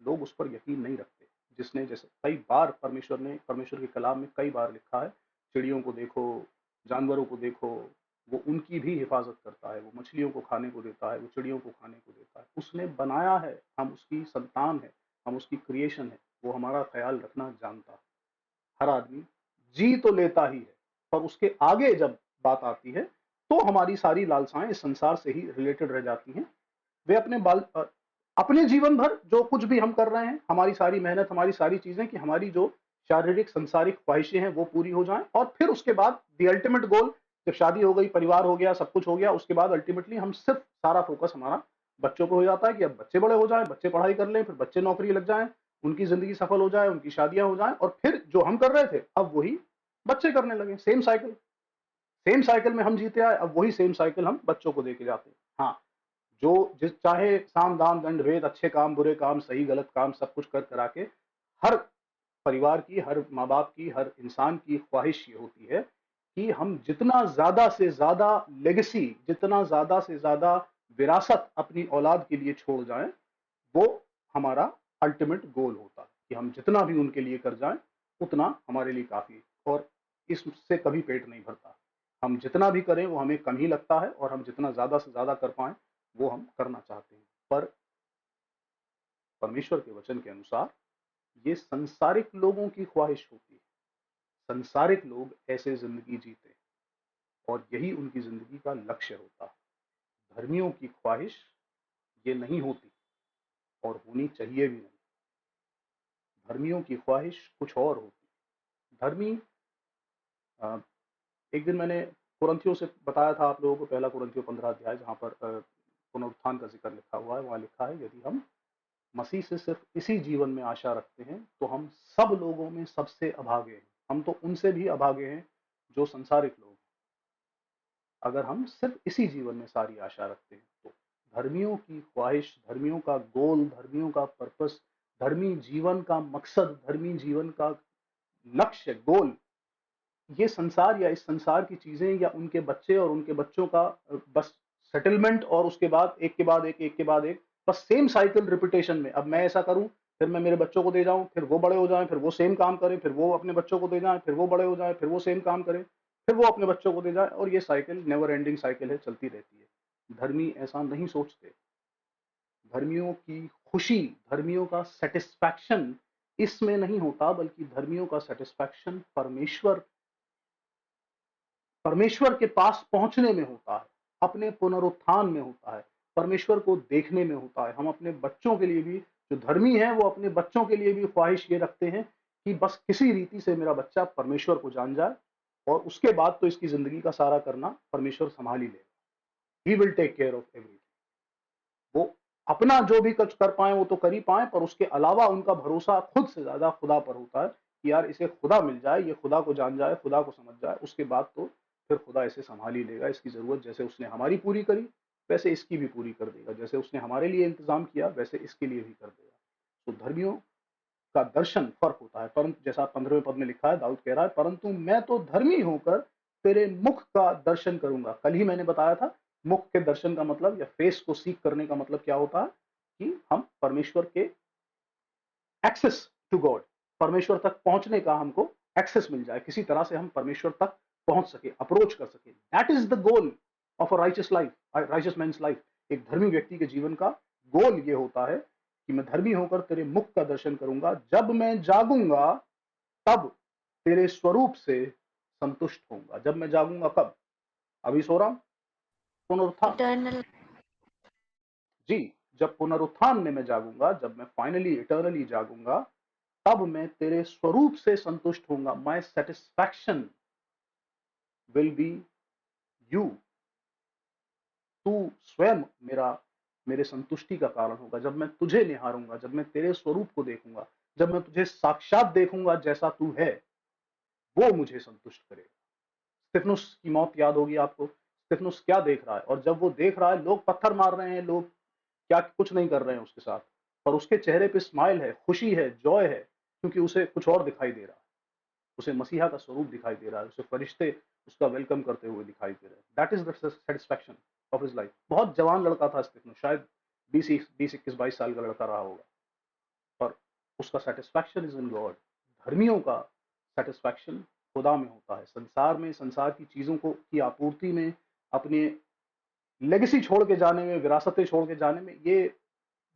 लोग उस पर यकीन नहीं रखते। जिसने, जैसे कई बार परमेश्वर के कलाम में कई बार लिखा है, चिड़ियों को देखो, जानवरों को देखो, वो उनकी भी हिफाजत करता है। वो मछलियों को खाने को देता है, वो चिड़ियों को खाने को देता है। उसने बनाया है, हम उसकी संतान है, हम उसकी क्रिएशन है। वो हमारा ख्याल रखना जानता है। हर आदमी जी तो लेता ही है, पर उसके आगे जब बात आती है तो हमारी सारी लालसाएं इस संसार से ही रिलेटेड रह जाती हैं। वे अपने जीवन भर जो कुछ भी हम कर रहे हैं, हमारी सारी मेहनत, हमारी सारी चीजें, कि हमारी जो शारीरिक संसारिक ख्वाहिशें हैं वो पूरी हो जाएं, और फिर उसके बाद द अल्टीमेट गोल, जब शादी हो गई, परिवार हो गया, सब कुछ हो गया, उसके बाद अल्टीमेटली हम सिर्फ सारा फोकस हमारा बच्चों पे हो जाता है कि अब बच्चे बड़े हो जाएं, बच्चे पढ़ाई कर लें, फिर बच्चे नौकरी लग जाएं, उनकी जिंदगी सफल हो जाए, उनकी शादियां हो जाएं, और फिर जो हम कर रहे थे अब वही बच्चे करने लगे। सेम साइकिल में हम जीते आए, अब वही सेम साइकिल हम बच्चों को देके जाते हैं। हाँ, जो जिस चाहे साम दाम दंड भेद, अच्छे काम बुरे काम, सही गलत काम, सब कुछ कर करा के, हर परिवार की, हर माँ बाप की, हर इंसान की ख्वाहिश ये होती है कि हम जितना ज्यादा से ज्यादा लेगेसी, जितना ज्यादा से ज्यादा विरासत अपनी औलाद के लिए छोड़ जाएं, वो हमारा अल्टीमेट गोल होता है कि हम जितना भी उनके लिए कर जाएं उतना हमारे लिए काफी है। और इससे कभी पेट नहीं भरता। हम जितना भी करें वो हमें कम ही लगता है, और हम जितना ज्यादा से ज्यादा कर पाए वो हम करना चाहते हैं। पर परमेश्वर के वचन के अनुसार ये संसारिक लोगों की ख्वाहिश होती है। संसारिक लोग ऐसे जिंदगी जीते और यही उनकी जिंदगी का लक्ष्य होता है। धर्मियों की ख्वाहिश ये नहीं होती और होनी चाहिए भी नहीं। धर्मियों की ख्वाहिश कुछ और होती है। धर्मी एक दिन मैंने कुरिन्थियों से बताया था आप लोगों को, पहला कुरिन्थियों 15 अध्याय, जहाँ पर पुनरुत्थान का जिक्र लिखा हुआ है। वहाँ लिखा है, यदि हम मसीह से सिर्फ इसी जीवन में आशा रखते हैं तो हम सब लोगों में सबसे अभागे हैं। हम तो उनसे भी अभागे हैं जो संसारिक लोग हैं, अगर हम सिर्फ इसी जीवन में सारी आशा रखते हैं तो। धर्मियों की ख्वाहिश, धर्मियों का गोल, धर्मियों का पर्पस, धर्मी जीवन का मकसद, धर्मी जीवन का लक्ष्य, गोल, ये संसार या इस संसार की चीजें या उनके बच्चे और उनके बच्चों का बस सेटलमेंट, और उसके बाद एक के बाद एक, एक के बाद एक, बस सेम साइकिल रिपीटेशन में। अब मैं ऐसा करूं, फिर मैं मेरे बच्चों को दे जाऊं, फिर वो बड़े हो जाएं, फिर वो सेम काम करें, फिर वो अपने बच्चों को दे जाएं, फिर वो बड़े हो जाएं, फिर वो सेम काम करें, फिर वो अपने बच्चों को दे जाएं, और ये साइकिल नेवर एंडिंग साइकिल है, चलती रहती है। धर्मी ऐसा नहीं सोचते। धर्मियों की खुशी, धर्मियों का सेटिस्फैक्शन इसमें नहीं होता, बल्कि धर्मियों का सेटिस्फैक्शन परमेश्वर के पास पहुंचने में होता है, अपने पुनरुत्थान में होता है, परमेश्वर को देखने में होता है। हम अपने बच्चों के लिए भी, जो धर्मी हैं, वो अपने बच्चों के लिए भी ख्वाहिश ये रखते हैं कि बस किसी रीति से मेरा बच्चा परमेश्वर को जान जाए, और उसके बाद तो इसकी जिंदगी का सारा करना परमेश्वर संभाल ही लेगा। He will take care of everything. वो अपना जो भी कुछ कर पाए वो तो कर ही पाए, पर उसके अलावा उनका भरोसा खुद से ज्यादा खुदा पर होता है कि यार इसे खुदा मिल जाए, ये खुदा को जान जाए, खुदा को समझ जाए, उसके बाद तो फिर खुदा इसे संभाल ही लेगा। इसकी जरूरत जैसे उसने हमारी पूरी करी वैसे इसकी भी पूरी कर देगा, जैसे उसने हमारे लिए इंतजाम किया वैसे इसके लिए भी कर देगा। तो धर्मियों का दर्शन फर्क होता है। परंतु जैसा 15वें पद में लिखा है, दाऊद कह रहा है, परंतु मैं तो धर्मी होकर तेरे मुख का दर्शन करूंगा। कल ही मैंने बताया था, मुख के दर्शन का मतलब या फेस को सीख करने का मतलब क्या होता है कि हम परमेश्वर के एक्सेस टू गॉड, परमेश्वर तक पहुंचने का हमको एक्सेस मिल जाए, किसी तरह से हम परमेश्वर तक पहुंच सके, अप्रोच कर सके। That is the goal of a righteous life, righteous man's life. एक धर्मी व्यक्ति के जीवन का गोल ये होता है कि मैं धर्मी होकर तेरे मुख का दर्शन करूंगा, जब मैं जागूंगा तब तेरे स्वरूप से संतुष्ट होऊंगा। जब मैं जागूंगा कब? अभी सो रहा हूं, पुनरुत्थान। इटर्नल। जी, जब पुनरुत्थान में मैं जागूंगा, जब मैं फाइनली इटर्नली जागूंगा, तब मैं तेरे स्वरूप से संतुष्ट होऊंगा। माई सेटिस्फैक्शन विल बी यू। तू स्वयं मेरे संतुष्टि का कारण होगा। जब मैं तुझे निहारूंगा, जब मैं तेरे स्वरूप को देखूंगा, जब मैं तुझे साक्षात देखूंगा जैसा तू है, वो मुझे संतुष्ट करेगा। स्तिफनुस की मौत याद होगी आपको। स्तिफनुस क्या देख रहा है, और जब वो देख रहा है लोग पत्थर मार रहे हैं, लोग क्या कुछ नहीं कर रहे हैं उसके साथ, पर उसके चेहरे पे स्माइल है, खुशी है, जॉय है, क्योंकि उसे कुछ और दिखाई दे रहा है। उसे मसीहा का स्वरूप दिखाई दे रहा है, उसे फरिश्ते उसका वेलकम करते हुए दिखाई दे रहे हैं। That is the satisfaction of his life. बहुत जवान लड़का था स्तिफनुस, शायद 20-21-22 साल का लड़का रहा होगा, पर उसका सेटिस्फैक्शन इज इन गॉड। धर्मियों का सेटिस्फैक्शन खुदा में होता है। संसार में, संसार की चीजों को की आपूर्ति में, अपने लेगेसी छोड़ के जाने में, विरासतें छोड़ के जाने में, ये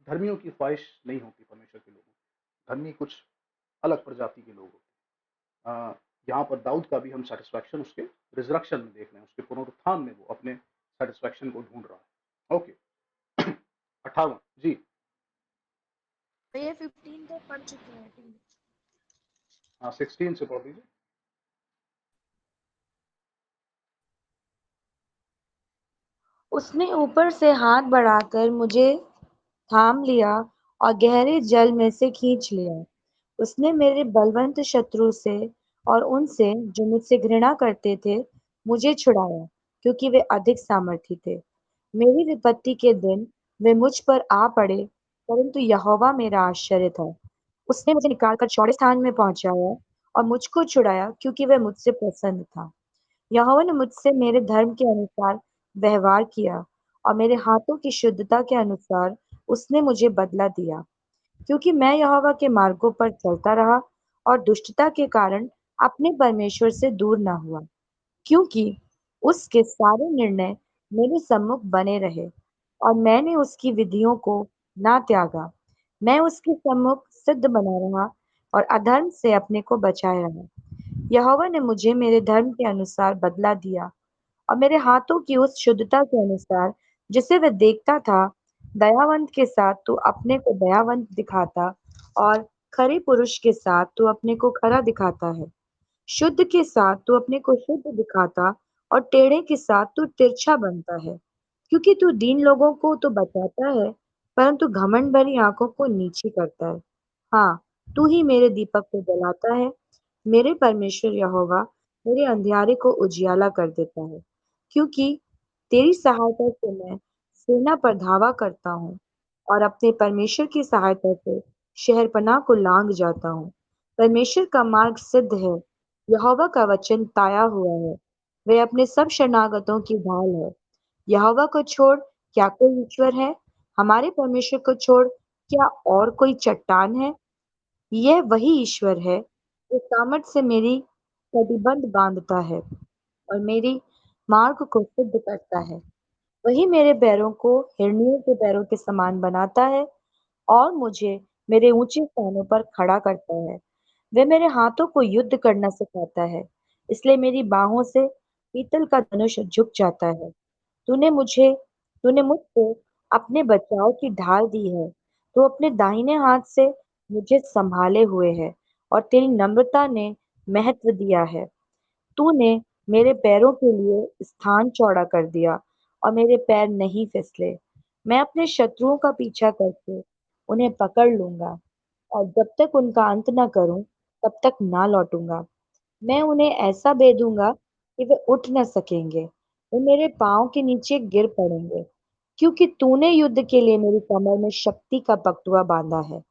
धर्मियों की ख्वाहिश नहीं होती परमेश्वर के लोगों। धर्मी कुछ अलग प्रजाति के लोग होते हैं। यहाँ पर दाऊद का भी हम सेटिस्फैक्शन उसके रिजरक्शन में देख रहे हैं, उसके पुनरुत्थान में वो अपने सेटिस्फैक्शन को ढूंढ रहा है। ओके, 58 जी। ये 15 तो पढ़ चुके हैं, I think। हाँ, 16 से पढ़ दीजिए। उसने ऊपर से हाथ बढ़ाकर मुझे थाम लिया और गहरे जल में से खींच लिया। उसने मेरे बलवंत शत्रु से और उनसे जो मुझसे घृणा करते थे मुझे छुड़ाया, क्योंकि वे अधिक सामर्थी थे। मेरी विपत्ति के दिन वे मुझ पर आ पड़े, परंतु यहोवा मेरा आश्चर्य था। उसने मुझे निकालकर चौड़े स्थान में पहुंचाया और मुझको छुड़ाया, क्योंकि वह मुझसे प्रसन्न था। यहोवा ने मुझसे मेरे धर्म के अनुसार व्यवहार किया और मेरे हाथों की शुद्धता के अनुसार उसने मुझे बदला दिया, क्योंकि मैं यहोवा के मार्गों पर चलता रहा और दुष्टता के कारण अपने परमेश्वर से दूर न हुआ, क्योंकि उसके सारे निर्णय मेरे सम्मुख बने रहे और मैंने उसकी विधियों को ना त्यागा। मैं उसके सम्मुख सिद्ध बना रहा और अधर्म से अपने को बचाए रहा। यहोवा ने मुझे मेरे धर्म के अनुसार बदला दिया और मेरे हाथों की उस शुद्धता के अनुसार जिसे वह देखता था। दयावंत के साथ तू अपने को दयावंत दिखाता और खरे पुरुष के साथ तू अपने को खरा दिखाता है। शुद्ध के साथ तू अपने को शुद्ध दिखाता और टेढ़े के साथ तू तिरछा बनता है, क्योंकि तू दीन लोगों को तो बचाता है, परंतु घमंड भरी आंखों को नीची करता है। हाँ, तू ही मेरे दीपक को जलाता है, मेरे परमेश्वर यहोवा मेरे अंधियारे को उजियाला कर देता है, क्योंकि तेरी सहायता से मैं सेना पर धावा करता हूँ और अपने परमेश्वर की सहायता से शहरपनाह को लांघ जाता हूँ। परमेश्वर का मार्ग सिद्ध है, यहोवा का वचन ताया हुआ है, वह अपने सब शरणागतों की ढाल है। यहोवा को छोड़ क्या कोई ईश्वर है? हमारे परमेश्वर को छोड़ क्या और कोई चट्टान है? यह वही ईश्वर है जो सामर्थ से मेरी कमरबंद बांधता है और मेरी मार्ग को सिद्ध करता है। वही मेरे पैरों को हिरनियों के पैरों के समान बनाता है और मुझे मेरे ऊंचे स्थानों पर खड़ा करता है। वह मेरे हाथों को युद्ध करना सिखाता है, इसलिए मेरी बाहों से पीतल का धनुष झुक जाता है। तूने मुझको अपने बचाव की ढाल दी है। तू अपने दाहिने हाथ से मुझे संभाले हुए है और तेरी नम्रता ने महत्व दिया है। तूने मेरे पैरों के लिए स्थान चौड़ा कर दिया और मेरे पैर नहीं फिसले। मैं अपने शत्रुओं का पीछा करके उन्हें पकड़ लूंगा और जब तक उनका अंत न करूं, तब तक ना लौटूंगा। मैं उन्हें ऐसा बेधूंगा कि वे उठ न सकेंगे। वे मेरे पाँव के नीचे गिर पड़ेंगे, क्योंकि तूने युद्ध के लिए मेरी कमर में शक्ति का पकड़ुआ बांधा है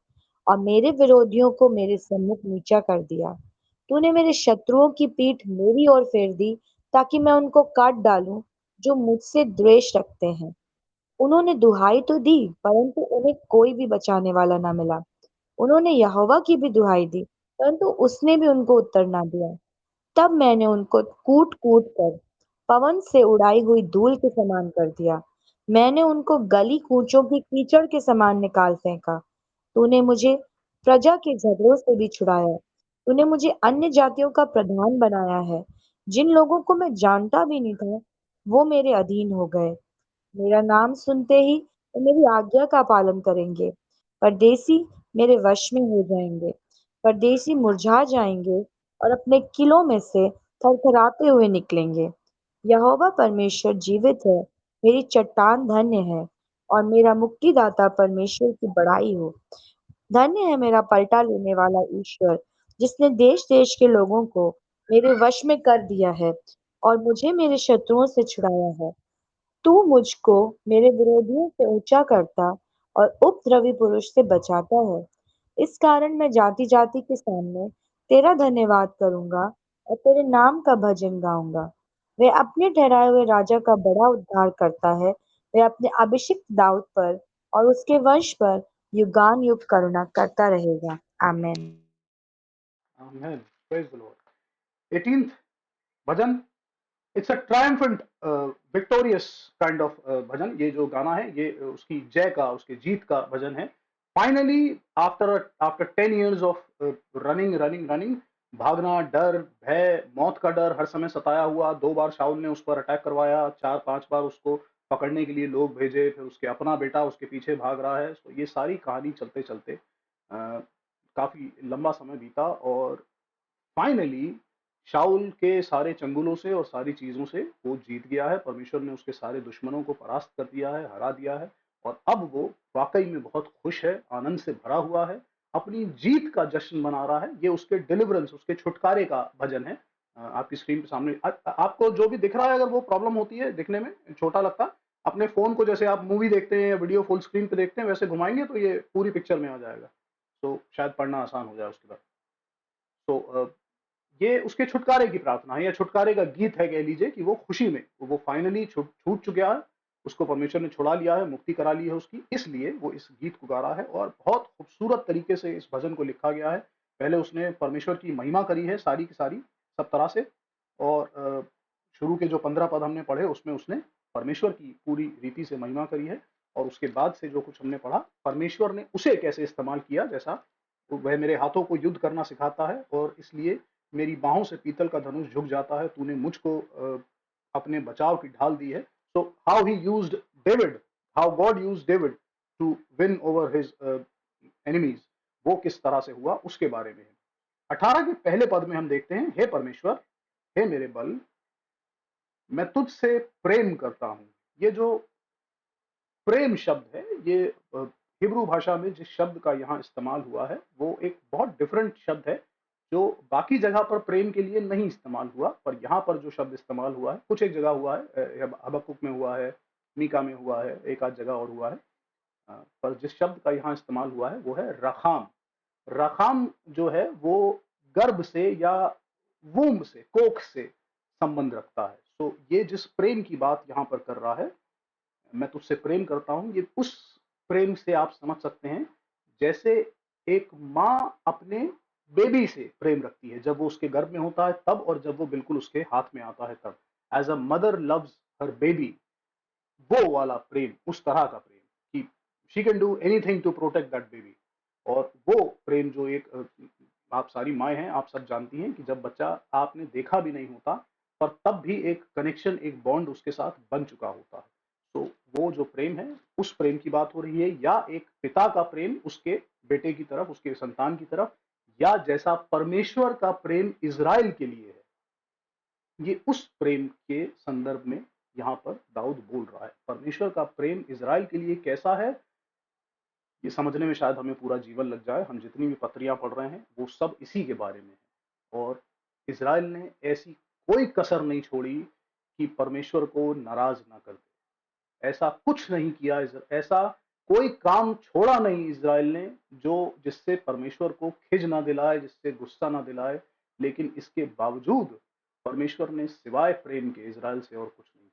और मेरे विरोधियों को मेरे सम्मुख नीचा कर दिया। तूने मेरे शत्रुओं की पीठ मेरी ओर फेर दी, ताकि मैं उनको काट डालूं जो मुझसे द्वेष रखते हैं। उन्होंने दुहाई तो दी, परंतु उन्हें कोई भी बचाने वाला ना मिला। उन्होंने यहोवा की भी दुहाई दी, परंतु उसने भी उनको उत्तर ना दिया। तब मैंने उनको कूट-कूट कर पवन से उड़ाई हुई धूल के समान कर दिया। मैंने उनको गली-कूचों की कीचड़ के समान निकाल फेंका। तूने मुझे प्रजा के झगड़ों से भी छुड़ाया। तूने मुझे अन्य जातियों का प्रधान बनाया है। जिन लोगों को मैं जानता भी नहीं था, वो मेरे अधीन हो गए। मेरा नाम सुनते ही वो मेरी आज्ञा का पालन करेंगे। परदेसी मेरे वश में हो जाएंगे। परदेसी मुरझा जाएंगे और अपने किलों में से थरथराते हुए निकलेंगे। यहोवा परमेश्वर जीवित है, मेरी चट्टान धन्य है और मेरा मुक्तिदाता परमेश्वर की बड़ाई हो। धन्य है मेरा पलटा लेने वाला ईश्वर, जिसने देश-देश के लोगों को मेरे वश में कर दिया है और मुझे मेरे शत्रुओं से छुड़ाया है। तू मुझको मेरे विरोधियों से ऊंचा करता और उपद्रवी पुरुष से बचाता है। इस कारण मैं जाति-जाति के सामने तेरा धन्यवाद करूंगा और तेरे नाम का भजन गाऊंगा। वह अपने ठहराए हुए राजा का बड़ा उद्धार करता है। वह अपने अभिषिक्त दाऊद पर और उसके वंश पर युगान-युग करुणा करता रहेगा। आमीन। Amen, praise the lord. 18th भजन, it's a triumphant victorious kind of भजन। ये जो गाना है ये उसकी जय का, उसकी जीत का भजन है। Finally after after 10 years of running running running, भागना, डर, भय, मौत का डर हर समय सताया हुआ, 2 बार शाऊल ने उस पर अटैक करवाया, 4-5 बार उसको पकड़ने के लिए लोग भेजे, फिर उसके अपना बेटा उसके पीछे भाग रहा है। तो ये सारी कहानी चलते चलते काफी लंबा समय बीता और फाइनली शाऊल के सारे चंगुलों से और सारी चीजों से वो जीत गया है। परमेश्वर ने उसके सारे दुश्मनों को परास्त कर दिया है, हरा दिया है और अब वो वाकई में बहुत खुश है, आनंद से भरा हुआ है, अपनी जीत का जश्न मना रहा है। ये उसके डिलीवरेंस, उसके छुटकारे का भजन है। आपकी स्क्रीन के सामने आपको जो भी दिख रहा है, अगर वो प्रॉब्लम होती है दिखने में छोटा लगता है, अपने फोन को जैसे आप मूवी देखते हैं या वीडियो फुल स्क्रीन पे देखते हैं वैसे घुमाएंगे तो ये पूरी पिक्चर में आ जाएगा, तो शायद पढ़ना आसान हो जाए उसके बाद। तो ये उसके छुटकारे की प्रार्थना है या छुटकारे का गीत है, कह लीजिए कि वो खुशी में वो फाइनली छूट चुका है, उसको परमेश्वर ने छुड़ा लिया है, मुक्ति करा ली है उसकी, इसलिए वो इस गीत को गा रहा है। और बहुत खूबसूरत तरीके से इस भजन को लिखा गया है। पहले उसने परमेश्वर की महिमा करी है सारी की सारी, सब तरह से, और शुरू के जो 15 पद हमने पढ़े उसमें उसने परमेश्वर की पूरी रीति से महिमा करी है। और उसके बाद से जो कुछ हमने पढ़ा, परमेश्वर ने उसे कैसे इस्तेमाल किया, जैसा वह मेरे हाथों को युद्ध करना सिखाता है और इसलिए मेरी बाहों से पीतल का धनुष झुक जाता है। तूने मुझको अपने बचाव की ढाल दी है। So how he used David, how God used David to win over his enemies, वो किस तरह से हुआ उसके बारे में है। 18 के पहले पद में हम देखते हैं, हे परमेश्वर, हे मेरे बल, मैं तुझसे प्रेम करता हूं। ये जो प्रेम शब्द है, ये हिब्रू भाषा में जिस शब्द का यहाँ इस्तेमाल हुआ है वो एक बहुत डिफरेंट शब्द है, जो बाकी जगह पर प्रेम के लिए नहीं इस्तेमाल हुआ, पर यहाँ पर जो शब्द इस्तेमाल हुआ है, कुछ एक जगह हुआ है, हबक्कुक में हुआ है, मीका में हुआ है, एक आध जगह और हुआ है, पर जिस शब्द का यहाँ इस्तेमाल हुआ है वो है रखाम। रखाम जो है वो गर्भ से या वूम्ब से, कोख से संबंध रखता है। सो ये जिस प्रेम की बात यहाँ पर कर रहा है, मैं तुझसे प्रेम करता हूं, ये उस प्रेम से आप समझ सकते हैं जैसे एक माँ अपने बेबी से प्रेम रखती है, जब वो उसके गर्भ में होता है तब, और जब वो बिल्कुल उसके हाथ में आता है तब। As a mother loves her baby, वो वाला प्रेम, उस तरह का प्रेम कि she can do anything to protect that baby. और वो प्रेम जो एक आप सारी माएँ हैं, आप सब जानती हैं कि जब बच्चा आपने देखा भी नहीं होता, पर तब भी एक कनेक्शन, एक बॉन्ड उसके साथ बन चुका होता है। तो वो जो प्रेम है, उस प्रेम की बात हो रही है, या एक पिता का प्रेम उसके बेटे की तरफ, उसके संतान की तरफ, या जैसा परमेश्वर का प्रेम इज़राइल के लिए है, ये उस प्रेम के संदर्भ में यहाँ पर दाऊद बोल रहा है। परमेश्वर का प्रेम इज़राइल के लिए कैसा है, ये समझने में शायद हमें पूरा जीवन लग जाए। हम जितनी भी पत्रियां पढ़ रहे हैं वो सब इसी के बारे में है। और इज़राइल ने ऐसी कोई कसर नहीं छोड़ी कि परमेश्वर को नाराज ना कर दे। ऐसा कुछ नहीं किया, ऐसा कोई काम छोड़ा नहीं इज़राइल ने जो जिससे परमेश्वर को खिज ना दिलाए, जिससे गुस्सा ना दिलाए। लेकिन इसके बावजूद परमेश्वर ने सिवाय प्रेम के इज़राइल से और कुछ नहीं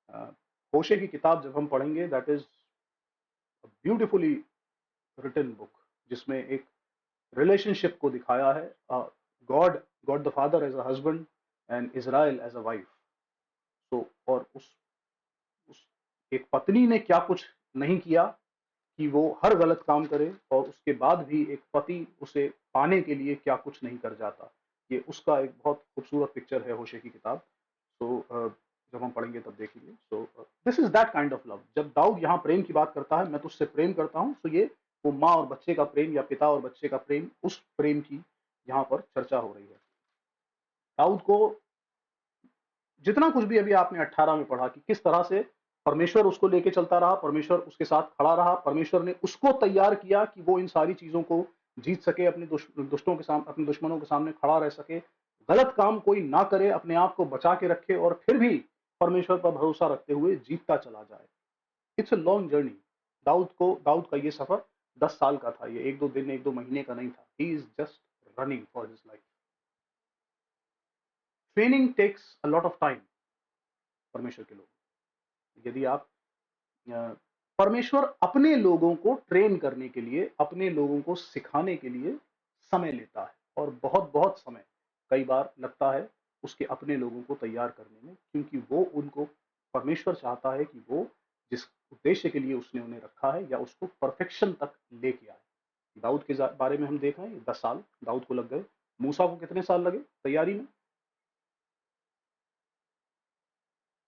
किया। होशे की किताब जब हम पढ़ेंगे, that is beautifully written book, जिसमें एक रिलेशनशिप को दिखाया है, God God the father as a husband and Israel as a wife. तो और उस एक पत्नी ने क्या कुछ नहीं किया कि वो हर गलत काम करे, और उसके बाद भी एक पति उसे पाने के लिए क्या कुछ नहीं कर जाता। ये उसका एक बहुत खूबसूरत पिक्चर है होशे की किताब। तो जब हम पढ़ेंगे तब देखेंगे। So this is that kind of love. जब दाऊद यहाँ प्रेम की बात करता है, मैं तुझसे प्रेम करता हूँ, तो ये वो माँ और बच्चे का प्रेम या पिता और बच्चे का प्रेम, उस प्रेम की यहाँ पर चर्चा हो रही है। दाऊद को जितना कुछ भी अभी आपने 18 में पढ़ा कि किस तरह से परमेश्वर उसको लेके चलता रहा, परमेश्वर उसके साथ खड़ा रहा, परमेश्वर ने उसको तैयार किया कि वो इन सारी चीजों को जीत सके, अपने दुष्टों के सामने, अपने दुश्मनों के सामने खड़ा रह सके, गलत काम कोई ना करे, अपने आप को बचा के रखे, और फिर भी परमेश्वर पर भरोसा रखते हुए जीतता चला जाए। It's a long journey. Daud का ये सफर 10 साल का था, ये 1-2 दिन, 1-2 महीने का नहीं था। He is just running for his life. Training takes a lot of time परमेश्वर के लोग। यदि आप परमेश्वर अपने लोगों को ट्रेन करने के लिए, अपने लोगों को सिखाने के लिए समय लेता है, और बहुत बहुत समय कई बार लगता है उसके अपने लोगों को तैयार करने में, क्योंकि वो उनको, परमेश्वर चाहता है कि वो जिस उद्देश्य के लिए उसने उन्हें रखा है, या उसको परफेक्शन तक लेके आए। दाऊद के बारे में हम देख रहे हैं, 10 साल दाऊद को लग गए। मूसा को कितने साल लगे तैयारी में?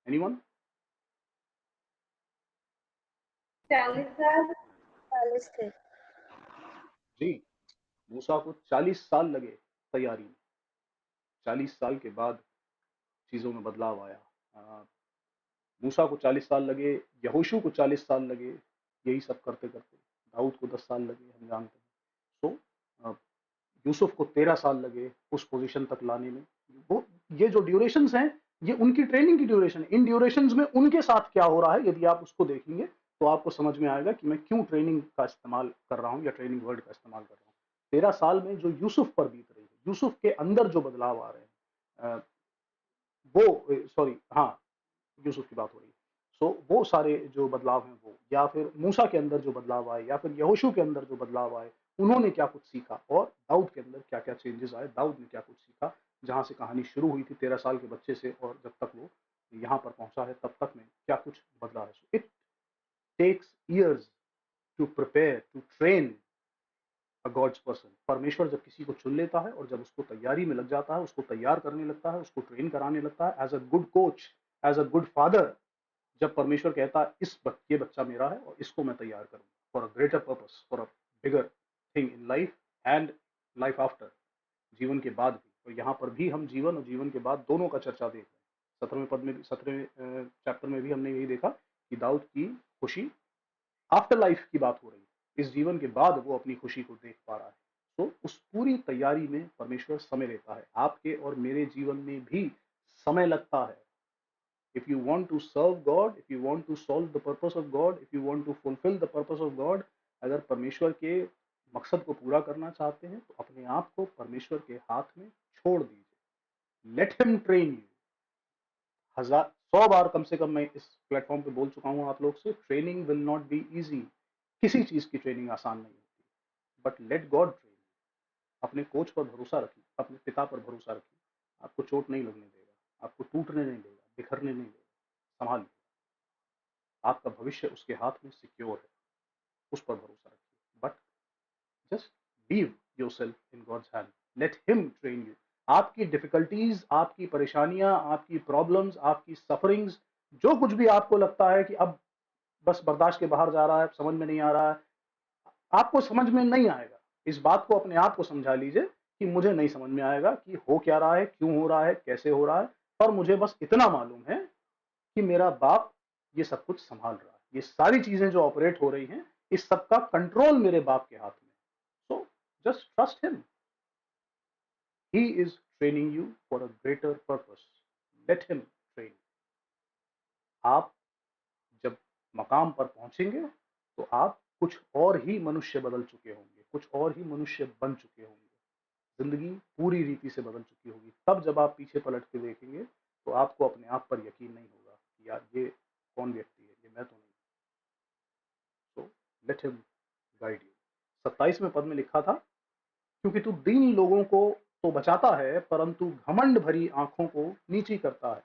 एनीवन? 40 साल 40 थे। जी, मूसा को 40 साल लगे तैयारी में। 40 साल के बाद चीज़ों में बदलाव आया। मूसा को 40 साल लगे, यहोशू को 40 साल लगे, यही सब करते करते। दाऊद को 10 साल लगे, हम जानते हैं। तो यूसुफ को 13 साल लगे उस पोजीशन तक लाने में। वो ये जो ड्यूरेशंस हैं, ये उनकी ट्रेनिंग की ड्यूरेशन है। इन ड्यूरेशंस में उनके साथ क्या हो रहा है, यदि आप उसको देखेंगे तो आपको समझ में आएगा कि मैं क्यों ट्रेनिंग का इस्तेमाल कर रहा हूँ, या ट्रेनिंग वर्ड का इस्तेमाल कर रहा हूँ। 13 साल में जो यूसुफ पर बीत रही है, यूसुफ के अंदर जो बदलाव आ रहे हैं, वो सॉरी, हाँ, यूसुफ की बात हो रही है। सो वो सारे जो बदलाव हैं वो, या फिर मूसा के अंदर जो बदलाव आए, या फिर यहोशू के अंदर जो बदलाव आए, उन्होंने क्या कुछ सीखा, और दाऊद के अंदर क्या क्या चेंजेस आए, दाऊद ने क्या कुछ सीखा। जहां से कहानी शुरू हुई थी 13 साल के बच्चे से, और जब तक वो यहाँ पर पहुंचा है तब तक में क्या कुछ बदला है। So it takes years to prepare, to train a God's person. परमेश्वर जब किसी को चुन लेता है और जब उसको तैयारी में लग जाता है, उसको तैयार करने लगता है, उसको ट्रेन कराने लगता है, as a good coach, as a good father, जब परमेश्वर कहता है ये बच्चा मेरा है और इसको मैं तैयार करूंगा for a greater purpose, for a bigger thing in life, and life after, जीवन के बाद भी। और यहाँ पर भी हम जीवन और जीवन के बाद दोनों का चर्चा देख रहे हैं। 17वें पद में भी, 17वें चैप्टर में भी हमने यही देखा कि दाऊद की खुशी आफ्टर लाइफ की बात हो रही है, इस जीवन के बाद वो अपनी खुशी को देख पा रहा है। तो उस पूरी तैयारी में परमेश्वर समय लेता है। आपके और मेरे जीवन में भी समय लगता है। If you want to serve God, if you want to solve the purpose of God, if you want to fulfill the purpose of God, अगर परमेश्वर के मकसद को पूरा करना चाहते हैं तो अपने आप को परमेश्वर के हाथ में छोड़ दीजिए। Late him train you. 100 बार कम से कम मैं इस प्लेटफॉर्म पे बोल चुका हूं आप लोग से, training will not be easy. किसी चीज की ट्रेनिंग आसान नहीं होती, बट लेट गॉड ट्रेन। अपने कोच पर भरोसा रखिए, अपने पिता पर भरोसा रखिए। आपको चोट नहीं लगने देगा, आपको टूटने नहीं देगा, बिखरने नहीं देगा, संभाल। आपका भविष्य उसके हाथ में सिक्योर है, उस पर भरोसा रखिए। But just leave yourself in God's hand, let him train you. आपकी डिफिकल्टीज, आपकी परेशानियां, आपकी प्रॉब्लम्स, आपकी सफरिंग्स, जो कुछ भी आपको लगता है कि अब बस बर्दाश्त के बाहर जा रहा है, समझ में नहीं आ रहा है, आपको समझ में नहीं आएगा। इस बात को अपने आप को समझा लीजिए कि मुझे नहीं समझ में आएगा कि हो क्या रहा है, क्यों हो रहा है, कैसे हो रहा है, पर मुझे बस इतना मालूम है कि मेरा बाप ये सब कुछ संभाल रहा है। ये सारी चीजें जो ऑपरेट हो रही हैं, इस सब का कंट्रोल मेरे बाप के हाथ में। So just trust him, he is training you for a greater purpose, late him train. आप जब मकाम पर पहुंचेंगे तो आप कुछ और ही मनुष्य बदल चुके होंगे, कुछ और ही मनुष्य बन चुके होंगे। जिंदगी पूरी रीति से बदल चुकी होगी। तब जब आप पीछे पलट के देखेंगे तो आपको अपने आप पर यकीन नहीं होगा कि यार ये कौन व्यक्ति है, ये मैं तो नहीं। तो लेट हिम गाइड यू। 27वें पद में लिखा था, क्योंकि तू दीन लोगों को तो बचाता है परंतु घमंड भरी आंखों को नीची करता है।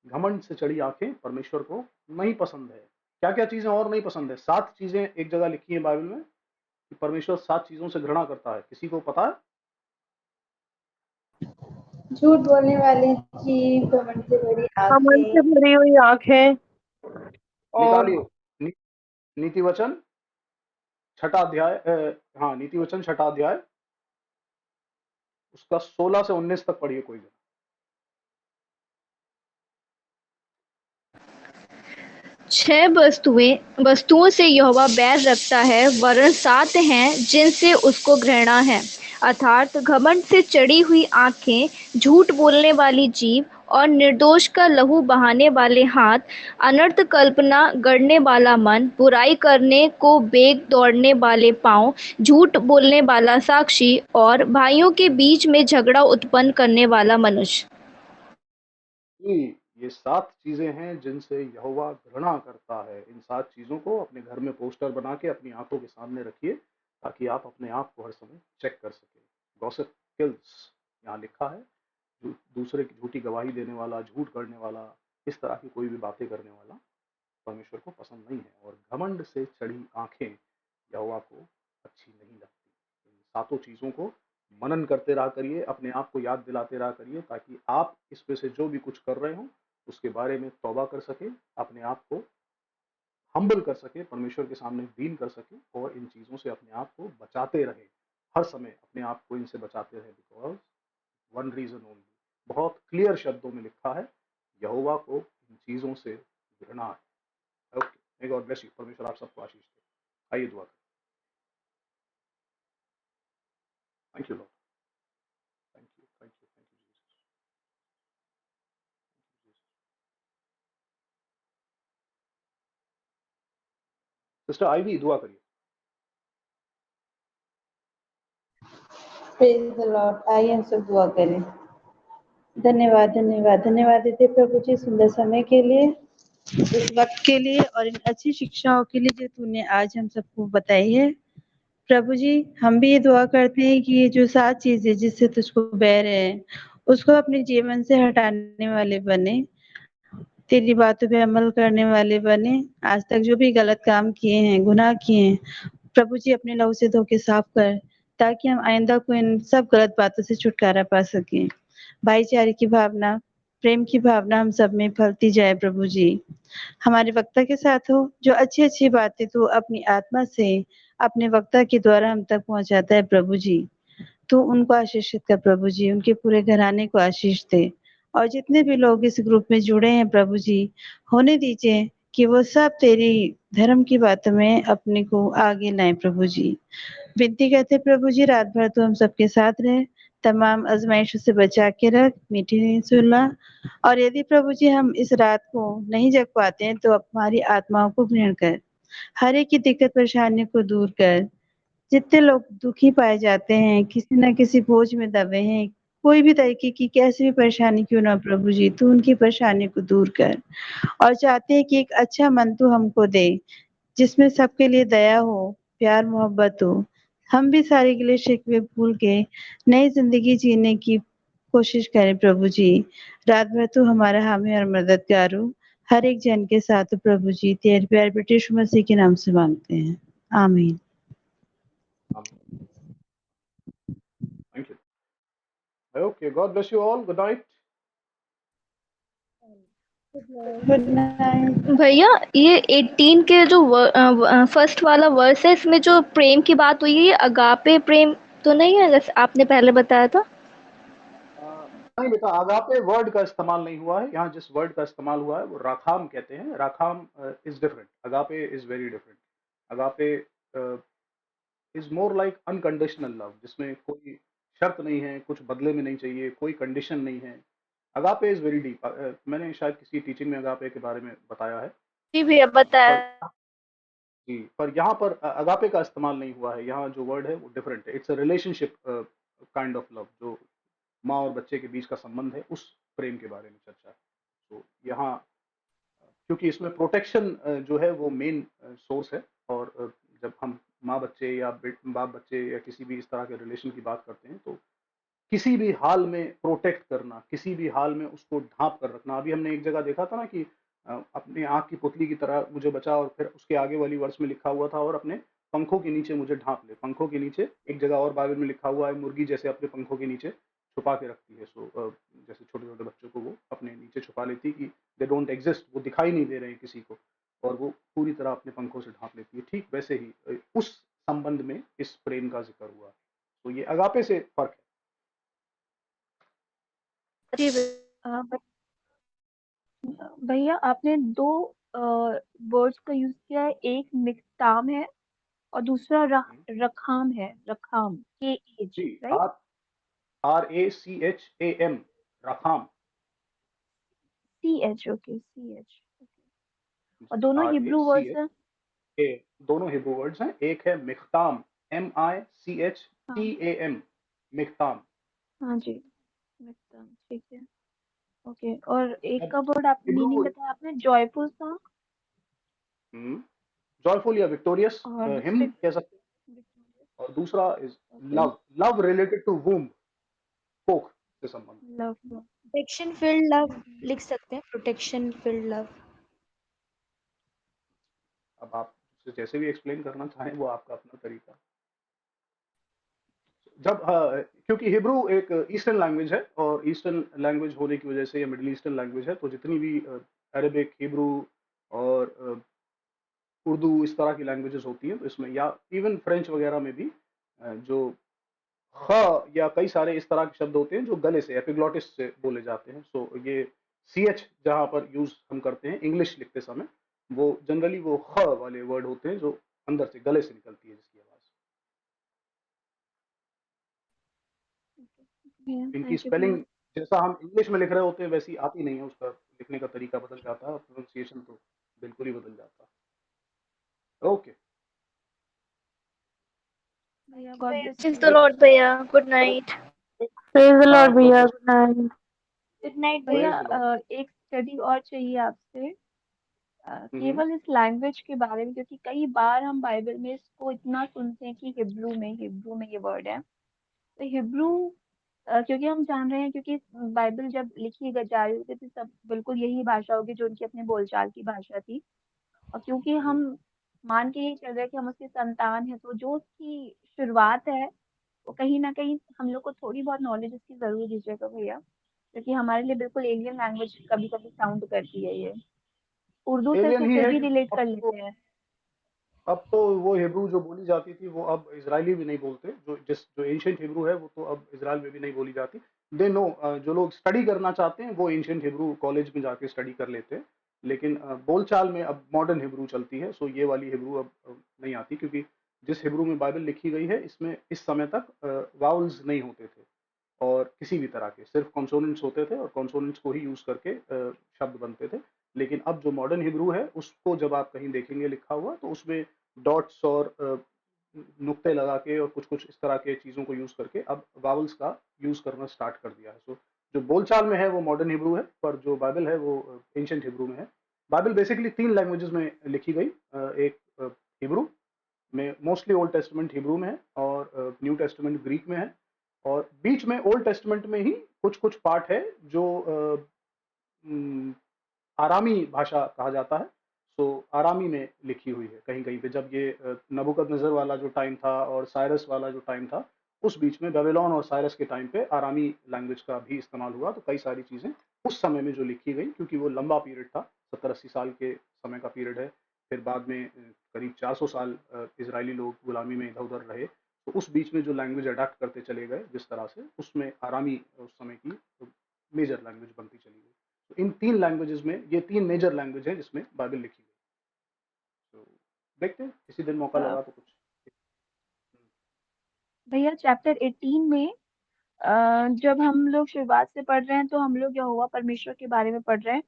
घमंड से चढ़ी आंखें परमेश्वर को नहीं पसंद है। क्या क्या चीजें और नहीं पसंद है? 7 चीजें एक जगह लिखी है बाइबल में कि परमेश्वर 7 चीजों से घृणा करता है। किसी को पता है? झूठ बोलने वाले जीव, घमंड से भरी घमंड से आंखें, भरी हुई आंखें और निकालिए नी, नीति वचन 6ठा अध्याय, हाँ नीति वचन 6ठा अध्याय, उसका 16 से 19 तक पढ़िए कोई भी। 6 वस्तुओं से यहोवा बैर रखता है, वरन 7 हैं जिनसे उसको घृणा है, अर्थात घमंड से चढ़ी हुई आंखें, झूठ बोलने वाली जीभ और निर्दोष का लहू बहाने वाले हाथ, अनर्थ कल्पना गढ़ने वाला मन, बुराई करने को बेग दौड़ने वाले पांव, झूठ बोलने वाला साक्षी और भाइयों के बीच में झगड़ा उत्पन्न करने वाला मनुष्य। ये 7 चीजें हैं जिनसे यहोवा घृणा करता है। इन 7 चीजों को अपने घर में पोस्टर बना के अपनी आंखों के सामने रखिए ताकि आप अपने आप को हर समय चेक कर सकें। गॉसिप किल्स यहाँ लिखा है। दूसरे की झूठी गवाही देने वाला, झूठ करने वाला, इस तरह की कोई भी बातें करने वाला परमेश्वर को पसंद नहीं है। और घमंड से चढ़ी आंखें यहोवा को अच्छी नहीं लगती। इन 7 चीजों को मनन करते रहा करिए, अपने आप को याद दिलाते रहा करिए ताकि आप इसमें से जो भी कुछ कर रहे हो उसके बारे में तौबा कर सके, अपने आप को हम्बल कर सके, परमेश्वर के सामने दीन कर सके और इन चीज़ों से अपने आप को बचाते रहे। हर समय अपने आप को इनसे बचाते रहे। बिकॉज वन रीजन ओनली, बहुत क्लियर शब्दों में लिखा है, यहोवा को इन चीज़ों से घृणा है। Okay, may God bless you. परमेश्वर आप सबको आशीष दे। आइए दुआ करें। Thank you Lord, thank you, thank you, thank you Jesus. Sister Ivy दुआ करिए। Praise the Lord. आइए हम सब दुआ करें। धन्यवाद धन्यवाद धन्यवाद देते प्रभु जी सुंदर समय के लिए, इस वक्त के लिए और इन अच्छी शिक्षाओं के लिए जो तूने आज हम सबको बताई है। प्रभु जी हम भी ये दुआ करते हैं कि ये जो 7 चीजें जिससे तुझको बैर है उसको अपने जीवन से हटाने वाले बने, तेरी बातों पे अमल करने वाले बने। आज तक जो भी गलत काम किए हैं, गुनाह किए हैं, प्रभु जी अपने लहू से धो के साफ कर, ताकि हम आइंदा को इन सब गलत बातों से छुटकारा पा सकें। भाईचारे की भावना, प्रेम की भावना हम सब में फलती जाए। प्रभु जी हमारे वक्ता के साथ हो, जो अच्छी अच्छी बातें तो अपनी आत्मा से अपने वक्ता के द्वारा हम तक पहुंचाता है। प्रभु जी तो उनको आशीषित कर प्रभु जी, उनके पूरे घराने को आशीष दे। और जितने भी लोग इस ग्रुप में जुड़े हैं प्रभु जी, होने दीजिए कि वो सब तेरी धर्म की बातों में अपने को आगे लाएं प्रभु जी। विनती करते प्रभु जी, रात भर तो हम सबके साथ रहे, तमाम आजमाइशों से बचा के रख, मीठी नींद सुला। और यदि प्रभु जी हम इस रात को नहीं जग पाते हैं तो हमारी आत्माओं को ग्रहण कर, हर एक की दिक्कत परेशानियों को दूर कर। जितने लोग दुखी पाए जाते हैं, किसी न किसी बोझ में दबे हैं, कोई भी तरीके की कैसी भी परेशानी क्यों ना हो प्रभु जी, तू उनकी परेशानी को दूर कर। और चाहते हैं कि एक अच्छा मन तू हमको दे, जिसमें सबके लिए दया हो, प्यार मोहब्बत हो। हम भी सारे गिले शिकवे भूल के नई जिंदगी जीने की कोशिश करें प्रभु जी। रात भर तू हमारा हामी और मददगार हो, हर एक जन के साथ हो प्रभु जी। तेरे प्यार बेटे यीशु मसीह के नाम से मांगते हैं, आमीन। Thank you. Okay, God bless you all, good night. Good night. भैया, ये 18 के जो फर्स्ट वाला वर्स है, इसमें जो प्रेम की बात हुई है, ये अगापे प्रेम तो नहीं है जैसे आपने पहले बताया था? नहीं बेटा, अगापे वर्ड का इस्तेमाल नहीं हुआ है यहाँ। जिस वर्ड का इस्तेमाल हुआ है वो राखाम कहते हैं। राखाम is different, agape is very different. Agape is more like unconditional love, जिसमें कोई शर्त नहीं है, कुछ बदले में नहीं चाहिए, कोई कंडीशन नहीं है। Agape is very deep. मैंने शायद किसी टीचिंग में अगापे के बारे में बताया है। जी भैया, पर बताया। जी, पर यहाँ पर अगापे का इस्तेमाल नहीं हुआ है। यहाँ जो वर्ड है वो डिफरेंट है। It's a relationship kind of love, जो माँ और बच्चे के बीच का संबंध है, उस प्रेम के बारे में चर्चा है। तो यहाँ क्योंकि इसमें प्रोटेक्शन जो है वो मेन सोर्स है। और जब हम माँ बच्चे या बाप बच्चे या किसी भी इस तरह के रिलेशन की बात करते हैं, तो किसी भी हाल में प्रोटेक्ट करना, किसी भी हाल में उसको ढांप कर रखना। अभी हमने एक जगह देखा था ना कि अपने आँख की पुतली की तरह मुझे बचा, और फिर उसके आगे वाली वर्ष में लिखा हुआ था, और अपने पंखों के नीचे मुझे ढांप ले। पंखों के नीचे एक जगह और बाइबल में लिखा हुआ है, मुर्गी जैसे अपने पंखों के नीचे छुपा के रखती है। सो जैसे छोटे छोटे बच्चों को वो अपने नीचे छुपा लेती है कि दे डोंट एग्जिस्ट, वो दिखाई नहीं दे रहे हैं किसी को, और वो पूरी तरह अपने पंखों से ढांप लेती है। ठीक वैसे ही उस संबंध में इस प्रेम का जिक्र हुआ। तो ये अगापे से फर्क जी भैया, आपने दो वर्ड्स का यूज किया है। एक मिक्ताम है और दूसरा है। रखाम है। रखाम, K H, G, right? RACHAM, राखाम। C H, okay, C H. और जी, दोनों हिब्रू वर्ड्स RACH, हैं। ए, दोनों हिब्रू वर्ड्स हैं। एक है मिख्ताम, हाँ, MICHTAM, मिख्ताम। हाँ जी, मिक्ताम, ठीक है। ओके, और एक अब का वर्ड आप मीनिंग हिब्रू, बताया आपने, जॉयफुल था। जॉयफुल या विक्टोरियस और हिम दूसरे? कह सकते हैं। और दूसरा is okay, love, love related to womb, कोख से संबंध। लव। प्रोटेक्शन फील्ड लव लिख सकते हैं, प्रोटेक्शन फील्ड लव। अब आप जैसे भी एक्सप्लेन करना चाहें, वो आपका अपना तरीका। जब क्योंकि हिब्रू एक ईस्टर्न लैंग्वेज है, और ईस्टर्न लैंग्वेज होने की वजह से ये मिडिल ईस्टर्न लैंग्वेज है, तो जितनी भी अरेबिक, हिब्रू और उर्दू, इस तरह की लैंग्वेजेस होती हैं, तो इसमें या इवन फ्रेंच वगैरह में भी जो ख या कई सारे इस तरह के शब्द होते हैं जो गले से, एपिग्लॉटिस से बोले जाते हैं। सो ये CH जहाँ पर यूज हम करते हैं इंग्लिश लिखते समय, वो जनरली वो ख वाले वर्ड होते हैं जो अंदर से गले से निकलती है जिसकी आवाज। इनकी थैंक यू भैया। स्पेलिंग जैसा हम इंग्लिश में लिख रहे होते हैं वैसी आती नहीं है, उसका लिखने का तरीका बदल जाता है, और प्रोनाउंसिएशन तो बिल्कुल ही बदल जाता है। ओके, भैया, God bless praise the you. Lord भैया, गुड नाइट। प्रेज द हाँ, लॉर्ड गॉड भैया, bless. Good night. Good night भैया, प्रेज द लॉर्ड। एक स्टडी और चाहिए आपसे, हम्म। केवल इस लैंग्वेज के बारे में, क्योंकि कई बार हम बाइबल में इसको इतना सुनते हैं कि हिब्रू में ये वर्ड है। तो हिब्रू, क्योंकि हम जान रहे हैं, क्योंकि बाइबल जब लिखी जा रही होती थी तब बिल्कुल यही भाषा होगी जो उनकी अपने बोलचाल की भाषा थी। और क्योंकि हम मान के ही चल रहे हैं कि हम उसकी संतान है, तो जो उसकी शुरुआत है वो कहीं ना कहीं हम लोग को थोड़ी बहुत नॉलेज इसकी जरूर दीजिएगा भैया, क्योंकि हमारे लिए बिल्कुल एलियन लैंग्वेज कभी कभी साउंड करती है ये। उर्दू से एलियन तो ही फिर है भी क्योंकि रिलेट कर आपको लेते हैं। अब तो वो हिब्रू जो बोली जाती थी वो अब इजरायली भी नहीं बोलते, जो एंशियंट हिब्रू है वो तो अब इसराइल में भी नहीं बोली जाती। दे नो, जो लोग स्टडी करना चाहते हैं वो एंशियंट हिब्रू कॉलेज में जाके स्टडी कर लेते हैं, लेकिन बोलचाल में अब मॉडर्न हिब्रू चलती है। सो ये वाली हिब्रू अब नहीं आती, क्योंकि जिस हिब्रू में बाइबल लिखी गई है इसमें इस समय तक वाउल्स नहीं होते थे, और किसी भी तरह के सिर्फ कॉन्सोनेंट्स होते थे, और कॉन्सोनेंट्स को ही यूज करके शब्द बनते थे। लेकिन अब जो मॉडर्न हिब्रू है उसको जब आप कहीं देखेंगे लिखा हुआ, तो उसमें डॉट्स और नुक्ते लगा के और कुछ कुछ इस तरह के चीज़ों को यूज करके अब वावल्स का यूज करना स्टार्ट कर दिया है। सो जो बोलचाल में है वो मॉडर्न हिब्रू है, पर जो बाइबल है वो एंशियंट हिब्रू में है। बाइबल बेसिकली 3 लैंग्वेजेस में लिखी गई। एक हिब्रू में, मोस्टली ओल्ड टेस्टमेंट हिब्रू में है, और न्यू टेस्टमेंट ग्रीक में है, और बीच में ओल्ड टेस्टमेंट में ही कुछ कुछ पार्ट है जो आरामी भाषा कहा जाता है। सो आरामी में लिखी हुई है कहीं कहीं पे। जब ये नबूकदनेस्सर वाला जो टाइम था और साइरस वाला जो टाइम था, उस बीच में बेबीलोन और साइरस के टाइम पे आरामी लैंग्वेज का भी इस्तेमाल हुआ, तो कई सारी चीज़ें उस समय में जो लिखी गई, क्योंकि वो लंबा पीरियड था, 70-80 साल के समय का पीरियड है। फिर बाद में करीब 400 साल इजरायली लोग गुलामी में इधर उधर रहे, तो उस बीच में जो लैंग्वेज अडाप्ट करते चले गए जिस तरह से, उसमें आरामी उस समय की मेजर लैंग्वेज बनती चली गई। तो इन 3 लैंग्वेजेस में ये 3 मेजर लैंग्वेज है जिसमें बाइबल लिखी गई। तो देखते हैं किसी दिन मौका अ, लगा तो कुछ। भैया चैप्टर 18 में जब हम लोग शुरुआत से पढ़ रहे हैं तो हम लोग यहोवा परमेश्वर के बारे में पढ़ रहे हैं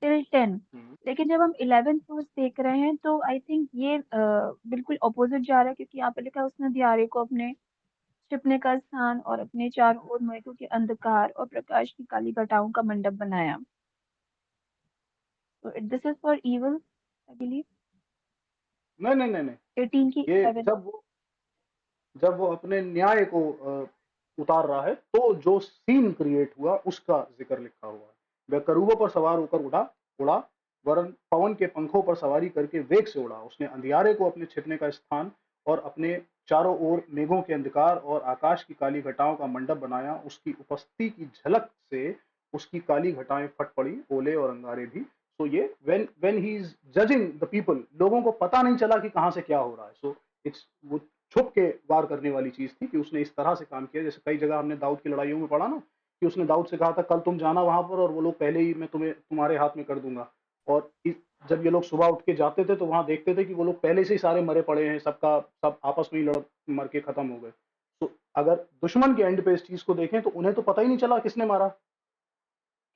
टिल 10। हम्म, लेकिन जब हम 11th वर्स देख रहे हैं तो आई थिंक ये बिल्कुल ऑपोजिट जा रहा है, क्योंकि यहाँ पे लिखा है उसने दियारे को अपने छिपने का स्थान और अपने चारों ओर मेघों के अंधकार और प्रकाश की काली घटाओं का मंडप बनाया। तो this is for evil I believe. नहीं नहीं नहीं नहीं, 18 की ये 11। जब वो अपने न्याय को उतार रहा है, तो जो सीन क्रिएट हुआ उसका जिक्र लिखा हुआ है। वह करूबों पर सवार होकर उड़ा, वरन पवन के पंखों पर सवारी करके वेग से उड़ा। उसने अंधियारे को अपने छिपने का स्थान और अपने चारों ओर मेघों के अंधकार और आकाश की काली घटाओं का मंडप बनाया। उसकी उपस्थिति की झलक से उसकी काली घटाएं फट पड़ी, ओले और अंगारे भी। तो ये when he is judging the people, लोगों को पता नहीं चला कि कहां से क्या हो रहा है। सो इट्स वो छुप के वार करने वाली चीज थी कि उसने इस तरह से काम किया। जैसे कई जगह हमने दाऊद की लड़ाइयों में पढ़ा ना, कि उसने दाऊद से कहा था कल तुम जाना वहां पर, और वो लोग पहले ही मैं तुम्हें तुम्हारे हाथ में कर दूंगा। और जब ये लोग सुबह उठ के जाते थे तो वहां देखते थे कि वो लोग पहले से ही सारे मरे पड़े हैं, सबका सब आपस में ही लड़ मर के खत्म हो गए। तो अगर दुश्मन के एंड पे इस चीज को देखें तो उन्हें तो पता ही नहीं चला किसने मारा।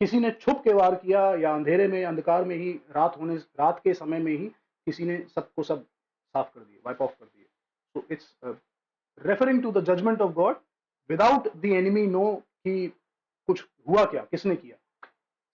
किसी ने छुप के वार किया, या अंधेरे में अंधकार में ही रात के समय में ही किसी ने सबको सब साफ कर दिए, वाइप ऑफ कर दिए। तो it's referring to the judgment of God without the enemy no कि कुछ हुआ क्या, किसने किया।